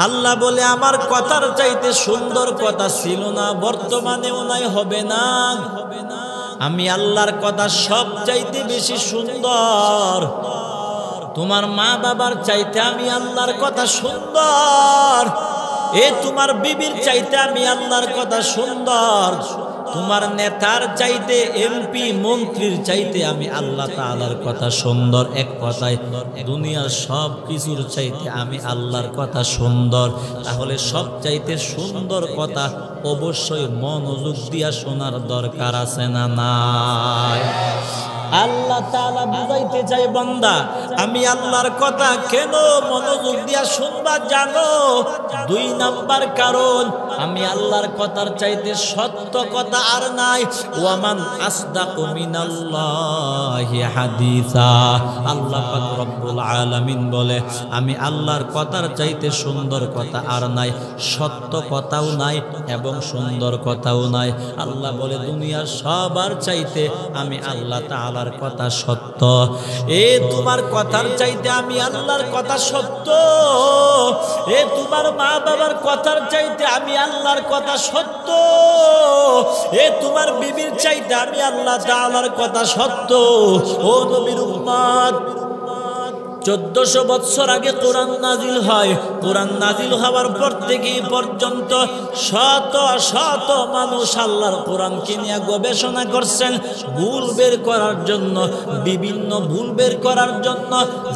আল্লাহ বলে আমার কথার চাইতে সুন্দর কথা ছিল না বর্তমানেও নাই হবে না আমি আল্লাহর কথা সব চাইতে বেশি সুন্দর তোমার মা বাবার চাইতে আমি আল্লাহর কথা সুন্দর এ তোমার বিবির চাইতে আমি আল্লাহর কথা সুন্দর তোমার নেতার চাইতে এমপি মন্ত্রীর চাইতে আমি আল্লাহ তাআলার কথা সুন্দর এক কথায় দুনিয়ার সব কিছুর চাইতে আমি আল্লাহর কথা সুন্দর তাহলে সব চাইতে সুন্দর কথা অবশ্যই মনোযোগ দিয়া শোনার দরকার আছে না নাই আল্লাহ তাআলা বুঝাইতে চাই বান্দা আমি আল্লাহর কথা কেন মনোযোগ দিয়া শুনবা জানো দুই নাম্বার কারণ আমি আল্লাহর কথার চাইতে সত্য কথা আর নাই ওয়ামান আসদাকু মিনাল্লাহি হাদিসা আল্লাহ পাক রব্বুল আলামিন বলে আমি আল্লাহর কথার চাইতে সুন্দর কথা আর নাই সত্য কথাও নাই এবং সুন্দর কথাও নাই আল্লাহ বলে দুনিয়ার সবার চাইতে আমি আল্লাহ তাআলার কথা সত্য এ তোমার কথার চাইতে আমি আল্লাহর কথা সত্য এ তোমার মা বাবার কথার চাইতে আমি আল্লাহর কথা সত্য এ তোমার বিবির চাইতে আমি আল্লাহ তাআলার কথা সত্য ও নবীর উম্মত 1400 বছর আগে কোরআন নাজিল হয়। কোরআন নাজিল হওয়ার পর থেকে পর্যন্ত শত শত মানুষ আল্লাহর কোরআনকে নিয়ে গবেষণা করছেন ভুল বের করার জন্য, বিভিন্ন ভুল বের করার জন্য।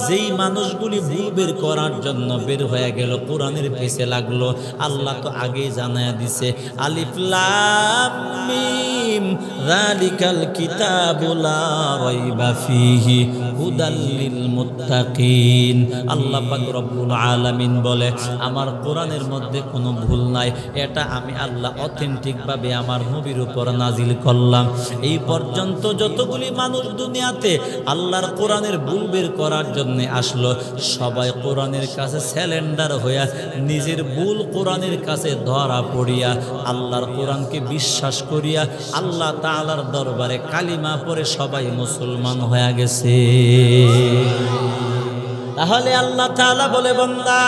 যেই মানুষগুলি ভুল বের করার জন্য বের হয়ে গেল, কোরআনের পেছে লাগলো, আল্লাহ তো আগেই জানায়া দিছে, আলিফ লাম মিম যালিকাল কিতাবু লা রাইবা ফীহি হুদাল লিল মুত্তাকিন। আল্লাহ পাক রব্বুল আলামিন বলে, আমার কোরআনের মধ্যে কোনো ভুল নাই, এটা আমি আল্লাহ অথেন্টিক ভাবে আমার নবীর উপর নাজিল করলাম। এই পর্যন্ত যতগুলি মানুষ দুনিয়াতে আল্লাহর কোরআনের ভুল বের করার জন্য আসলো, সবাই কোরআনের কাছে স্যালেন্ডার হইয়া নিজের ভুল কোরআনের কাছে ধরা পড়িয়া আল্লাহর কোরআনকে বিশ্বাস করিয়া আল্লাহ তাআলার দরবারে কালিমা পড়ে সবাই মুসলমান হয়ে গেছে। তাহলে আল্লাহ তাআলা বলে, বান্দা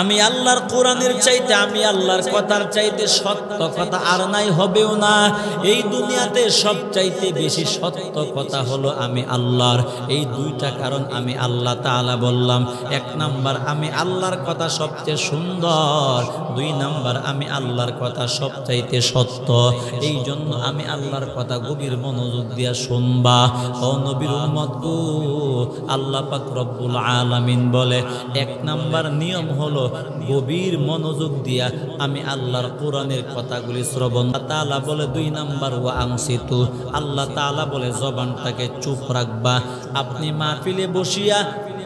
আমি আল্লাহর কোরআনের চাইতে, আমি আল্লাহর কথার চাইতে সত্য কথা আর নাই, হবেও না। এই দুনিয়াতে সব চাইতে বেশি সত্য কথা হলো আমি আল্লাহর। এই দুইটা কারণ আমি আল্লাহ তাআলা বললাম। 1 নাম্বার, আমি আল্লাহর কথা সবচেয়ে সুন্দর। 2 নাম্বার, আমি আল্লাহর কথা সবচাইতে সত্য। এই জন্য আমি আল্লাহর কথা গভীর মনোযোগ দিয়া শুনবা। ও নবীর উম্মত গো, আল্লাহ পাক রব্বুল আলামিন বলে 1 নাম্বার নিয়ম হলো গভীর মনোযোগ দিয়া আমি আল্লাহর কোরআনের কথাগুলি শ্রবণ। তাআলা বলে 2 নাম্বার, ওয়া আনসিতু, আল্লাহ তাআলা বলে জবানটাকে চুপ রাখবা। আপনি মাহফিলে বসিয়া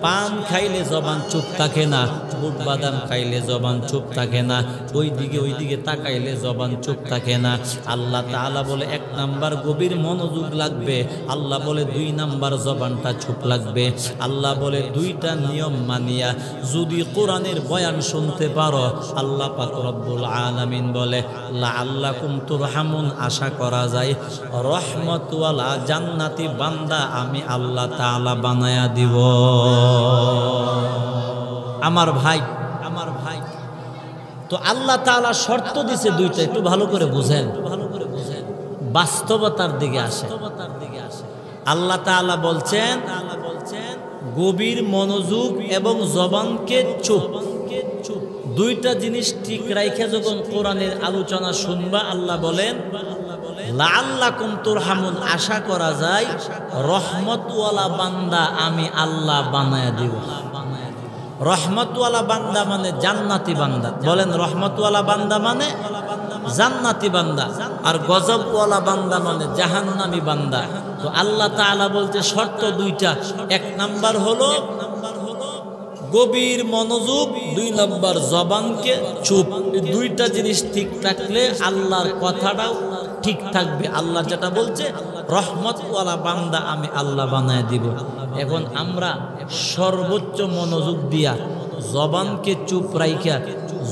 পান খাইলে জবান চুপ থাকে না, বুট বাদাম খাইলে জবান চুপ থাকে না, ওইদিকে তাকাইলে জবান চুপ থাকে না। আল্লাহ তাআলা বলে 1 নাম্বার গভীর মনোযোগ লাগবে, আল্লাহ বলে 2 নাম্বার জবানটা চুপ লাগবে। আল্লাহ বলে 2টা নিয়ম মানিয়া যদি কোরআনের বয়ান শুনতে পারো, আল্লাহ পাক রব্বুল আলামিন বলে লাআল্লাকুম তুরহামুন, আশা করা যায় রহমতওয়ালা জান্নাতি বান্দা আমি আল্লাহ তাআলা বানায়া দিব। আমার ভাই তো আল্লাহ তাআলা শর্ত দিছে 2টা, একটু ভালো করে বুঝেন, বাস্তবতার দিকে আসে। আল্লাহ তাআলা বলছেন গভীর মনোযোগ এবং জবানকে চুপ, 2টা জিনিস ঠিক রাইখে যখন কোরআনের আলোচনা শুনবা, আল্লাহ বলেন লাআল্লাকুম তুরহামুন, আশা করা যায় রহমতওয়ালা বান্দা আমি আল্লাহ বানায়া দিব। রহমতওয়ালা বান্দা মানে জান্নাতি বান্দা। বলেন, রহমতওয়ালা বান্দা মানে জান্নাতি বান্দা, আর গজবওয়ালা বান্দা মানে জাহান্নামী বান্দা। তো আল্লাহ তাআলা বলতে শর্ত 2টা। 1 নাম্বার হলো গভীর মনোযোগ, 2 নাম্বার জবানকে চুপ। 2টা জিনিস ঠিক থাকলে আল্লাহর কথাটাও ঠিক থাকবে। আল্লাহ যেটা বলছে রহমতওয়ালা বান্দা আমি আল্লাহ বানায় দিব। এখন আমরা সর্বোচ্চ মনোযোগ দিয়া জবানকে চুপ রাইখা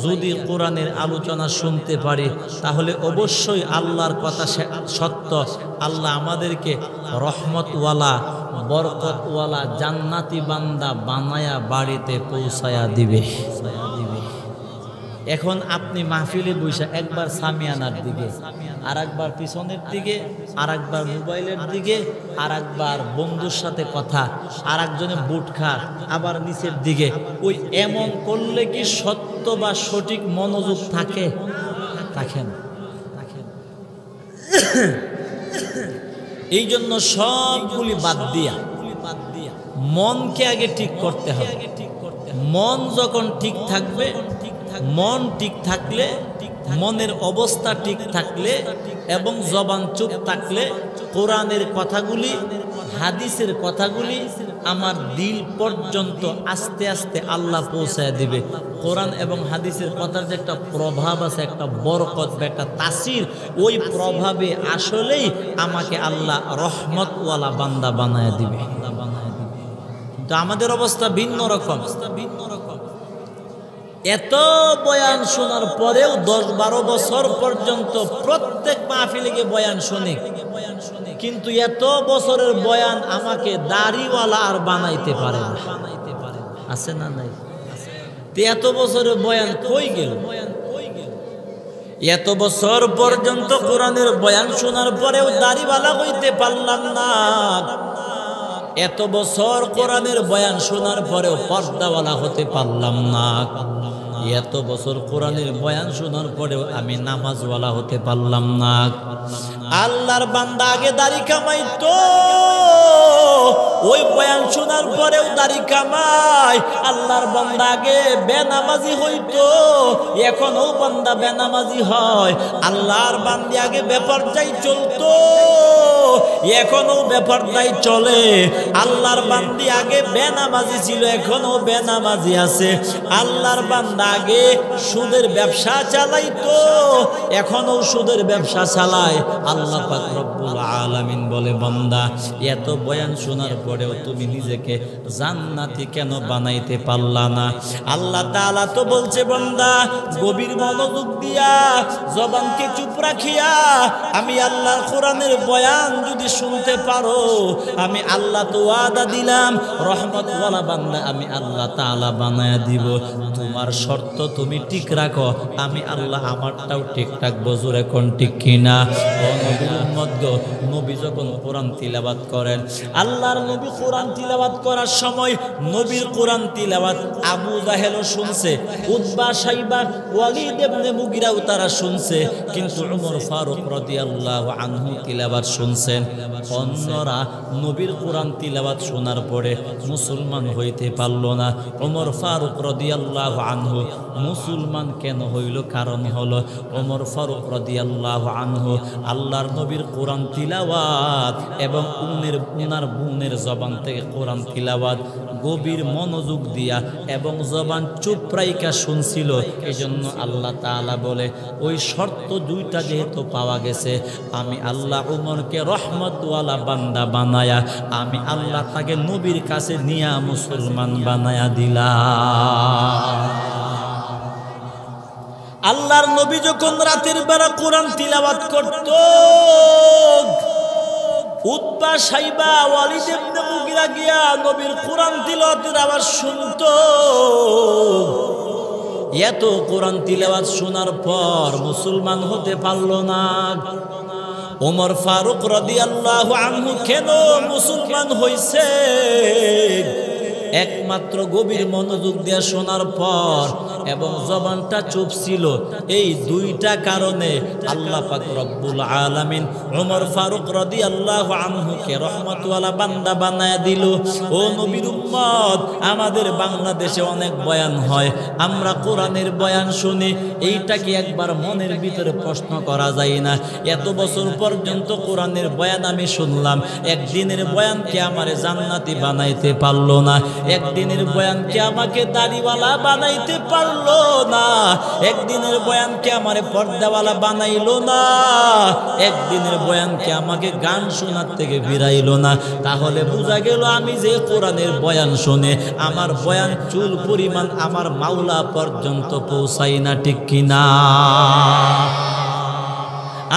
যদি কোরআনের আলোচনা শুনতে পারি, তাহলে অবশ্যই আল্লাহর কথা সত্য। আল্লাহ আমাদেরকে রহমতওয়ালা বরকতওয়ালা জান্নাতি বান্দা বানায়া বাড়িতে পৌঁছায়া দিবে। এখন আপনি মাহফিলে বসে একবার সামিয়ানার দিকে, আর একবার পিছনের দিকে, আর একবার মোবাইলের দিকে, আর একবার বন্ধুর সাথে কথা, আর একজনে বুট খা, আবার নিচের দিকে, ওই এমন করলে কি সত্য বা সঠিক মনোযোগ থাকে? থাকে না। এই জন্য সবগুলি বাদ দিয়া মনকে আগে ঠিক করতে হবে। মন যখন ঠিক থাকবে, মন ঠিক থাকলে, মনের অবস্থা ঠিক থাকলে এবং জবান চুপ থাকলে কোরআনের কথাগুলি, হাদিসের কথাগুলি আমার দিল পর্যন্ত আস্তে আস্তে আল্লাহ পৌঁছায় দিবে। কোরআন এবং হাদিসের কথার যে একটা প্রভাব আছে, একটা বরকত বা একটা তাসির, ওই প্রভাবে আসলেই আমাকে আল্লাহ রহমতওয়ালা বান্দা বানায় দিবে। কিন্তু আমাদের অবস্থা ভিন্ন রকম। এত বয়ান শোনার পরেও 10-12 বছর পর্যন্ত প্রত্যেক মাহফিলে গিয়ে বয়ান শুনি, কিন্তু এত বছরের বয়ান আমাকে দাড়িওয়ালা আর বানাইতে পারে না। আছে না নাই? এত বছরের বয়ান কই গেল? এত বছর পর্যন্ত কোরআনের বয়ান শোনার পরেও দাড়িওয়ালা হইতে পারলাম না। এত বছর কোরআনের বয়ান শোনার পরেও পর্দাওয়ালা হতে পারলাম না। এত বছর কোরআনের বয়ান শোনার পরেও আমি নামাজওয়ালা হতে পারলাম না। আল্লাহর বান্দা আগে দাড়ি কামাইতো, ওই বয়ান শোনার পরেও দাড়ি কামায়। আল্লাহর বান্দা আগে বেনামাজি হইতো, এখনো বান্দা বেনামাজি হয়। আল্লাহর বান্দি আগে বেপরদাই চলতো, এখনো বেপরদাই চলে। আল্লাহর বান্দি আগে বেনামাজি ছিল, এখনো বেনামাজি আছে। আল্লাহর বান্দা আগে সুদের ব্যবসা চালাইতো, এখনো সুদের ব্যবসা চালায়। আল্লাহ পাক রব্বুল আলামিন বলে, বান্দা এত বয়ান শোনার পরেও তুমি নিজেকে জান্নাতি কেন বানাইতে পারলা না? আল্লাহ তাআলা তো বলছে, বান্দা গভীর মনোযোগ দিয়া জবানকে চুপ রাখিয়া আমি আল্লাহর কোরআনের বয়ান যদি শুনতে পারো, আমি আল্লাহ তো ওয়াদা দিলাম রহমতওয়ালা বান্দা আমি আল্লাহ তাআলা বানায়া দিব। তোমার শর্ত তুমি ঠিক রাখো, আমি আল্লাহ আমারটাও ঠিক রাখবো। জোরে কোন ঠিক কিনা? নবী যখন কোরআন তিলাওয়াত করেন, আল্লাহর নবী কোরআন তিলাওয়াত করার সময় নবীর কোরআন তিলাওয়াত আবু জাহেলও শুনছে, উতবা সাইবা ওয়ালিদ ইবনে মুগিরাও তারা শুনছে, কিন্তু ওমর ফারুক রাদিয়াল্লাহু আনহু তিলাওয়াত শুনছেন। অন্যরা নবীর কোরআন তিলাওয়াত শোনার পরে মুসলমান হইতে পারল না। ওমর ফারুক রাদিয়াল্লাহু আনহু মুসলমান কেন হইল? কারণ হলো ওমর ফারুক রাদিয়াল্লাহু আনহু আল্লাহর নবীর কোরআন তিলাওয়াত এবং উনার বোনের জবান থেকে কোরআন তিলাওয়াত গভীর মনোযোগ দিয়া এবং জবান চুপ রাইকা শুনছিল। এজন্য আল্লাহ তাআলা বলে, ওই শর্ত দুইটা যেহেতু পাওয়া গেছে, আমি আল্লাহ উমরকে রহমতওয়ালা বান্দা বানায়া আমি আল্লাহ তাকে নবীর কাছে নিয়া মুসলমান বানায়া দিলাম। আল্লাহর নবী যখন রাতের বেলা কোরআন তিলাওয়াত করত, উতবা সাইবা ওয়ালিদ ইবনে মুগিরা গিয়া নবীর কোরআন তিলাওয়াতের আওয়াজ শুনতো। এত কোরআন তিলাওয়াত শোনার পর মুসলমান হতে পারল না। ওমর ফারুক রাদিয়াল্লাহু আনহু কেন মুসলমান হইছে? একমাত্র গভীর মনোযোগ দিয়ে শোনার পর এবং জবানটা চুপ ছিল। এই দুইটা কারণে আল্লাহ পাক রব্বুল আলামিন ওমর ফারুক রাদিয়াল্লাহু আনহুকে রহমতওয়ালা বান্দা বানায়া দিল। ও নবীর উম্মত, আমাদের বাংলাদেশে অনেক বয়ান হয়, আমরা কোরআনের বয়ান শুনি, এইটা কি একবার মনের ভিতরে প্রশ্ন করা যায় না? এত বছর পর্যন্ত কোরআনের বয়ান আমি শুনলাম, একদিনের বয়ান কি আমারে জান্নাতি বানাইতে পারলো না? একদিনের বয়ান কি আমাকে দাড়িওয়ালা বানাইতে পারলো না? একদিনের বয়ান কি আমারে পর্দাওয়ালা বানাইলো না? একদিনের বয়ান কি আমাকে গান শোনার থেকে ফিরাইলো না? তাহলে বোঝা গেল আমি যে কোরআনের বয়ান শুনে আমার বয়ান চুল পরিমাণ আমার মাওলা পর্যন্ত পৌঁছাই না, ঠিক কিনা?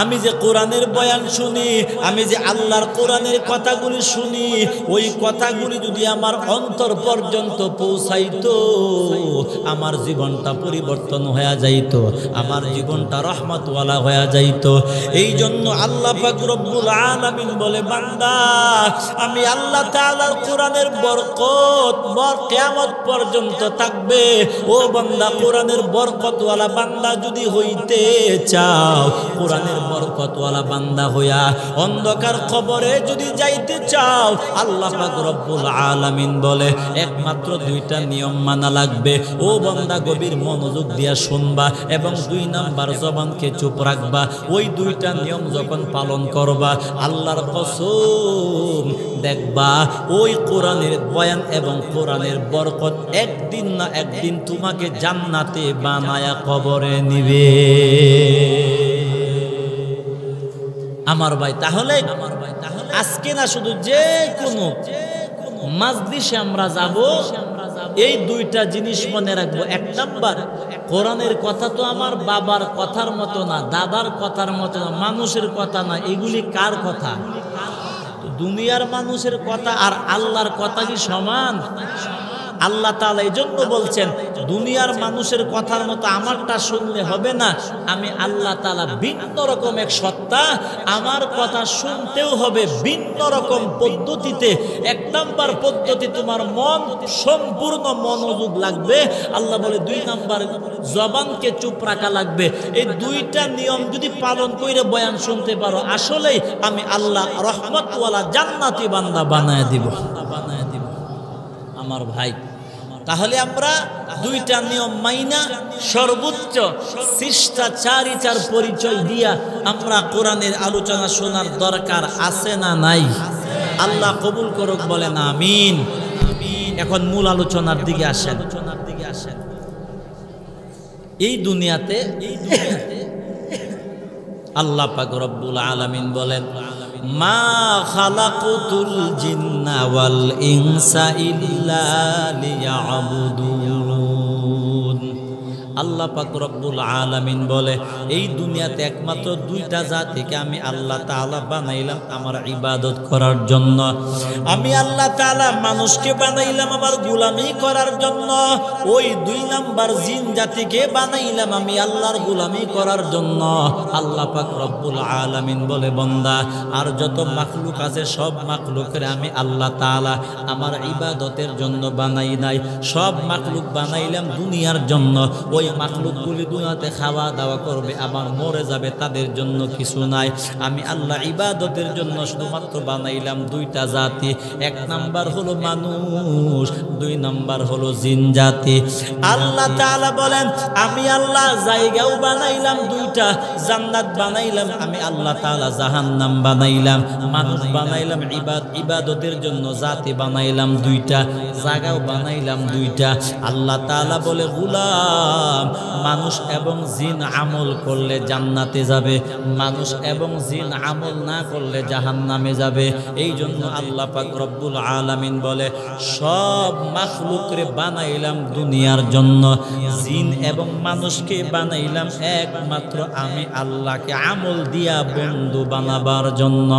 আমি যে কোরআনের বয়ান শুনি, আমি যে আল্লাহর কোরআনের কথাগুলি শুনি, ওই কথাগুলি যদি আমার অন্তর পর্যন্ত পৌঁছাইতো, আমার জীবনটা পরিবর্তন হয়ে যাইত, আমার জীবনটা রহমতওয়ালা হয়ে যাইত। এই জন্য আল্লাহ পাক রব্বুল আলামিন বলে, বান্দা আমি আল্লাহ তাআলার কোরআনের বরকত কিয়ামত পর্যন্ত থাকবে। ও বান্দা, কোরআনের বরকতওয়ালা বান্দা যদি হইতে চাও, কোরআনের বরকতওয়ালা বান্দা হইয়া অন্ধকার কবরে যদি যাইতে চাও, আল্লাহ পাক রব্বুল আলামিন বলে একমাত্র দুইটা নিয়ম মানা লাগবে। ও বান্দা, গভীর মনোযোগ দিয়া শুনবা এবং 2 নাম্বার জবানকে চুপ রাখবা। ওই দুইটা নিয়ম যখন পালন করবা, আল্লাহর কসম দেখবা ওই কোরআনের বয়ান এবং কোরআনের বরকত একদিন না একদিন তোমাকে জান্নাতে বানায়া কবরে নিবে। আমার ভাই, তাহলে আজকে না শুধু যে কোনো মাজলিসে আমরা যাব, এই দুইটা জিনিস মনে রাখবো। 1 নাম্বার, কোরআনের কথা তো আমার বাবার কথার মতো না, দাদার কথার মতো না, মানুষের কথা না। এগুলি কার কথা? দুনিয়ার মানুষের কথা আর আল্লাহর কথা কি সমান? আল্লাহ তাআলা এই জন্য বলছেন দুনিয়ার মানুষের কথার মতো আমারটা শুনলে হবে না, আমি আল্লাহ তাআলা ভিন্ন রকম এক সত্তা, আমার কথা শুনতেও হবে ভিন্ন রকম পদ্ধতিতে। এক নাম্বার পদ্ধতি, তোমার মন সম্পূর্ণ মনোযোগ লাগবে। আল্লাহ বলে 2 নাম্বার জবানকে চুপ রাখা লাগবে। এই 2টা নিয়ম যদি পালন করে বয়ান শুনতে পারো, আসলেই আমি আল্লাহ রহমতওয়ালা জান্নাতি বান্দা বানায় দিব আমার ভাই। তাহলে আমরা 2টা নিয়ম মাইনা সর্বোচ্চ শিষ্টাচারিতার পরিচয় দিয়া আমরা কোরআনের আলোচনা শোনার দরকার আছে না নাই? আল্লাহ কবুল করুক, বলেন আমিন। এখন মূল আলোচনার দিকে আসেন। এই দুনিয়াতে আল্লাহ পাক রব্বুল আলামিন বলেন, মা খালাকুতুল জিন্না ওয়াল ইনসা ইল্লা লিয়াবুদুন। আল্লাহ পাক রব্বুল আলামিন বলে, এই দুনিয়াতে একমাত্র 2টা জাতিকে আমি আল্লাহ তাআলা বানাইলাম আমার ইবাদত করার জন্য। আমি আল্লাহ তাআলা মানুষকে বানাইলাম আমার গোলামি করার জন্য। ওই 2 নাম্বার জিন জাতিকে বানাইলাম আমি আল্লাহর গোলামি করার জন্য। আল্লাহ পাক রব্বুল আলামিন বলে, বান্দা আর যত মাখলুক আছে সব মাখলুকের আমি আল্লাহ তাআলা আমার ইবাদতের জন্য বানাই নাই। সব মাখলুক বানাইলাম দুনিয়ার জন্য। ওই মাখলুকগুলি দুনিয়াতে খাওয়া দাওয়া করবে, আবার মরে যাবে, তাদের জন্য কিছু নাই। আমি আল্লাহ ইবাদতের জন্য শুধুমাত্র বানাইলাম 2টা জাতি। 1 নাম্বার হলো মানুষ, 2 নাম্বার হলো জিন জাতি। আল্লাহ তাআলা বলেন, আমি আল্লাহ জায়গাও বানাইলাম 2টা, জান্নাত বানাইলাম আমি আল্লাহ তাআলা, জাহান্নাম বানাইলাম। মানুষ বানাইলাম ইবাদতের জন্য, জাতি বানাইলাম 2টা, জায়গাও বানাইলাম 2টা। আল্লাহ তাআলা বলে, গোলাম মানুষ এবং জিন আমল করলে জান্নাতে যাবে, মানুষ এবং জিন আমল না করলে জাহান্নামে যাবে। এই জন্য আল্লাহ পাক রব্বুল আলামিন বলে, সব মাখলুকরে বানাইলাম দুনিয়ার জন্য, জিন এবং মানুষকে বানাইলাম একমাত্র আমি আল্লাহকে আমল দিয়া বন্ধু বানাবার জন্য।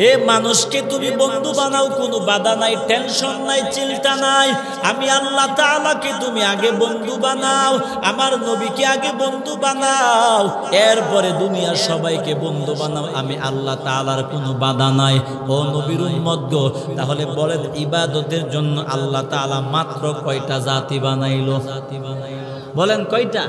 এ মানুষকে তুমি বন্ধু বানাও, কোনো বাধা নাই, টেনশন নাই, চিন্তা নাই। আমি আল্লাহ তাআলাকে তুমি আগে বন্ধু বানাও, আমার নবীকে আগে বন্ধু বানাও, এরপরে দুনিয়ার সবাইকে বন্ধু বানাও। আমি আল্লাহ তাআলার কোনো বাধা নাই। ও নবীর উম্মত গো, তাহলে বলেন ইবাদতের জন্য আল্লাহ তাআলা মাত্র কয়টা জাতি বানাইলো? বলেন কয়টা?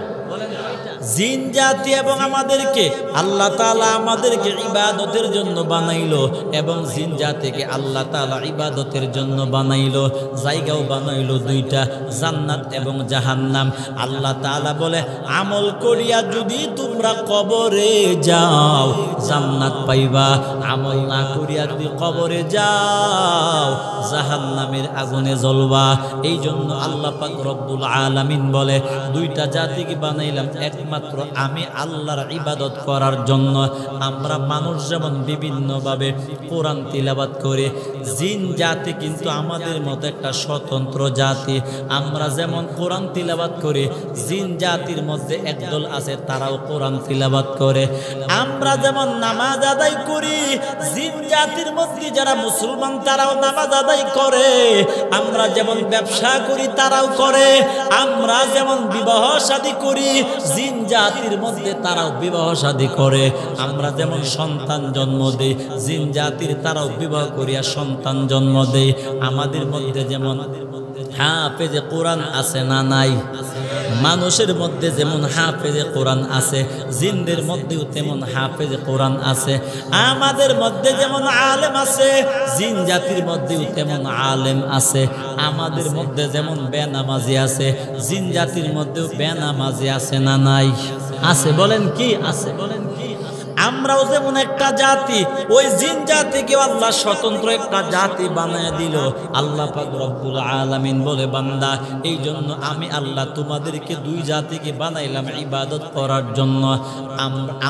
জিন জাতি এবং আমাদেরকে আল্লাহ তাআলা আমাদেরকে ইবাদতের জন্য বানাইলো, এবং জিন জাতিকে আল্লাহ তাআলা ইবাদতের জন্য বানাইলো। জায়গাও বানাইলো 2টা, জান্নাত এবং জাহান্নাম। আল্লাহ তাআলা বলে, আমল করিয়া যদি তোমরা কবরে যাও জান্নাত পাইবা, আমল না করিয়া যদি কবরে যাও জাহান্নামের আগুনে জ্বলবা। এই জন্য আল্লাহ পাক রব্বুল আলামিন বলে, 2টা জাতিকে বানাইলাম একমাত্র আমি আল্লাহর ইবাদত করার জন্য। আমরা মানুষ যেমন বিভিন্নভাবে কোরআন তিলাওয়াত করে, জিন জাতি কিন্তু আমাদের মতো একটা স্বতন্ত্র জাতি। আমরা যেমন কোরআন তিলাওয়াত করি, জিন জাতির মধ্যে একদল আছে তারাও কোরআন তিলাওয়াত করে। আমরা যেমন নামাজ আদায় করি, জিন জাতির মধ্যে যারা মুসলমান তারাও নামাজ আদায় করে। আমরা যেমন ব্যবসা করি তারাও করে। আমরা যেমন বিবাহ শাদী করি, জিন জাতির মধ্যে তারাও বিবাহ শাদী করে। আমরা যেমন সন্তান জন্ম দেই, জিন জাতির তারাও বিবাহ করিয়া সন্তান জন্ম দেয়। আমাদের মধ্যে যেমন হাফেজে কোরআন আছে না নাই? মানুষের মধ্যে যেমন হাফেজে কোরআন আছে, জিনদের মধ্যেও তেমন হাফেজে কোরআন আছে। আমাদের মধ্যে যেমন আলেম আছে, জিন জাতির মধ্যেও তেমন আলেম আছে। আমাদের মধ্যে যেমন বেনামাজি আছে, জিন জাতির মধ্যেও বেনামাজি আছে না নাই? আছে। বলেন কি আছে? বলেন কি? আমরাও যেমন একটা জাতি, ওই জিন জাতিকে আল্লাহ স্বতন্ত্র একটা জাতি বানায় দিল। আল্লাহ পাক রব্বুল আলামিন বলে, বান্দা এই জন্য আমি আল্লাহ তোমাদেরকে 2 জাতিকে বানাইলাম ইবাদত করার জন্য।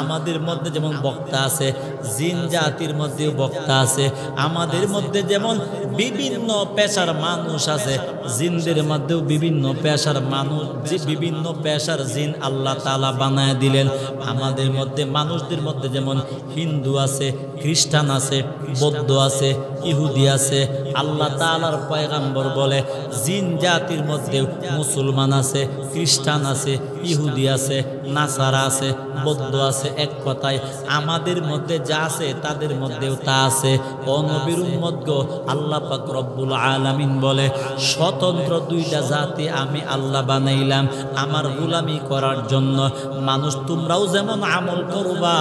আমাদের মধ্যে যেমন বক্তা আছে, জিন জাতির মধ্যেও বক্তা আছে। আমাদের মধ্যে যেমন বিভিন্ন পেশার মানুষ আছে, জিনদের মধ্যেও বিভিন্ন পেশার মানুষ, যে বিভিন্ন পেশার জিন আল্লাহ তাআলা বানায় দিলেন। আমাদের মধ্যে মানুষদের মধ্যে যেমন হিন্দু আছে, খ্রিস্টান আছে, বৌদ্ধ আছে, ইহুদি আছে। আল্লাহ তাআলার পয়গম্বর বলে জিন জাতির মধ্যেও মুসলমান আছে, খ্রিস্টান আছে, ইহুদি আছে, নাসারা আছে, বৌদ্ধ আছে। এক কথায় আমাদের মধ্যে যা আছে তাদের মধ্যেও তা আছে। ও নবীর উম্মত গো, আল্লাহ পাক রব্বুল আলামিন বলে স্বতন্ত্র দুইটা জাতি আমি আল্লাহ বানাইলাম আমার গোলামি করার জন্য। মানুষ তোমরাও যেমন আমল করবা,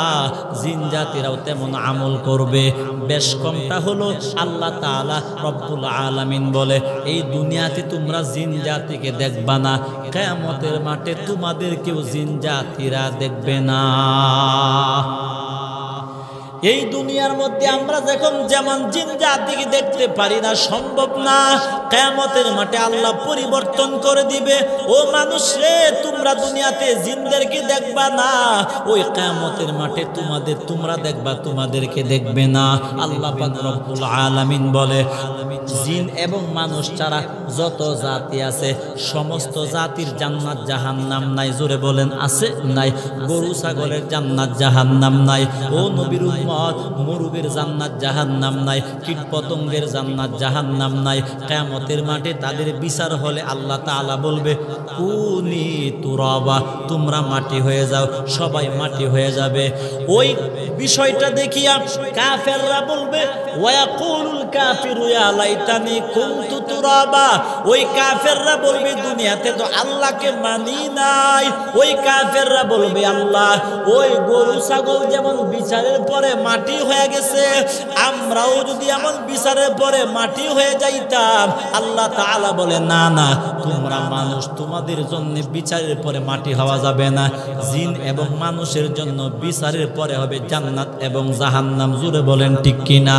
জিন জাতিরাও তেমন আমল করবে। বেশ কমটা হলো আল্লাহ তাআলা রব্বুল আলামিন বলে এই দুনিয়াতে তোমরা জিন জাতিকে দেখবা না, কিয়ামতের মাঠে তোমাদেরকেও জিন জাতিরা দেখবে না। এই দুনিয়ার মধ্যে আমরা যেমন জিন জাতিকে দেখতে পারি না, সম্ভব না, কিয়ামতের মাঠে আল্লাহ পরিবর্তন করে দিবে। ও মানুষ রে, তোমরা দুনিয়াতে জিনদেরকে দেখবা না, ওই কিয়ামতের মাঠে তোমরা দেখবা, তোমাদেরকে দেখবে না। আল্লাহ পাক রব্বুল আলামিন বলে জিন এবং মানুষ ছাড়া যত জাতি আছে সমস্ত জাতির জান্নাত জাহান্নাম নাই। জোরে বলেন আছে নাই? গরু ছাগলের জান্নাত জাহান্নাম নাই। ও নবীর উম্মত, মুরগির জান্নাত জাহান্নাম নাই, কীট পতঙ্গের জান্নাত জাহান্নাম নাই। কিয়ামতের মাঠে তাদের বিচার হলে আল্লাহ তাআলা বলবে কুনি তুরাবা, তোমরা মাটি হয়ে যাও, সবাই মাটি হয়ে যাবে। ওই বিষয়টা দেখিয়া কাফেররা বলবে ওয়ায়াকুলুল কাফিরু ইয়া লাইতানি কুনতু তুরাবা। ওই কাফেররা বলবে দুনিয়াতে তো আল্লাহকে মানি নাই। ওই কাফেররা বলবে আল্লাহ, ওই গরু ছাগল যেমন বিচারের পরে মাটি হয়ে গেছে, আমরাও যদি এমন বিচারের পরে মাটি হয়ে যাইতাম। আল্লাহ তাআলা বলে না না, তোমরা মানুষ, তোমাদের জন্য বিচারের পরে মাটি হওয়া যাবে না। জিন এবং মানুষের জন্য বিচারের পরে হবে জান্নাত এবং জাহান্নাম। জোরে বলেন ঠিক কিনা?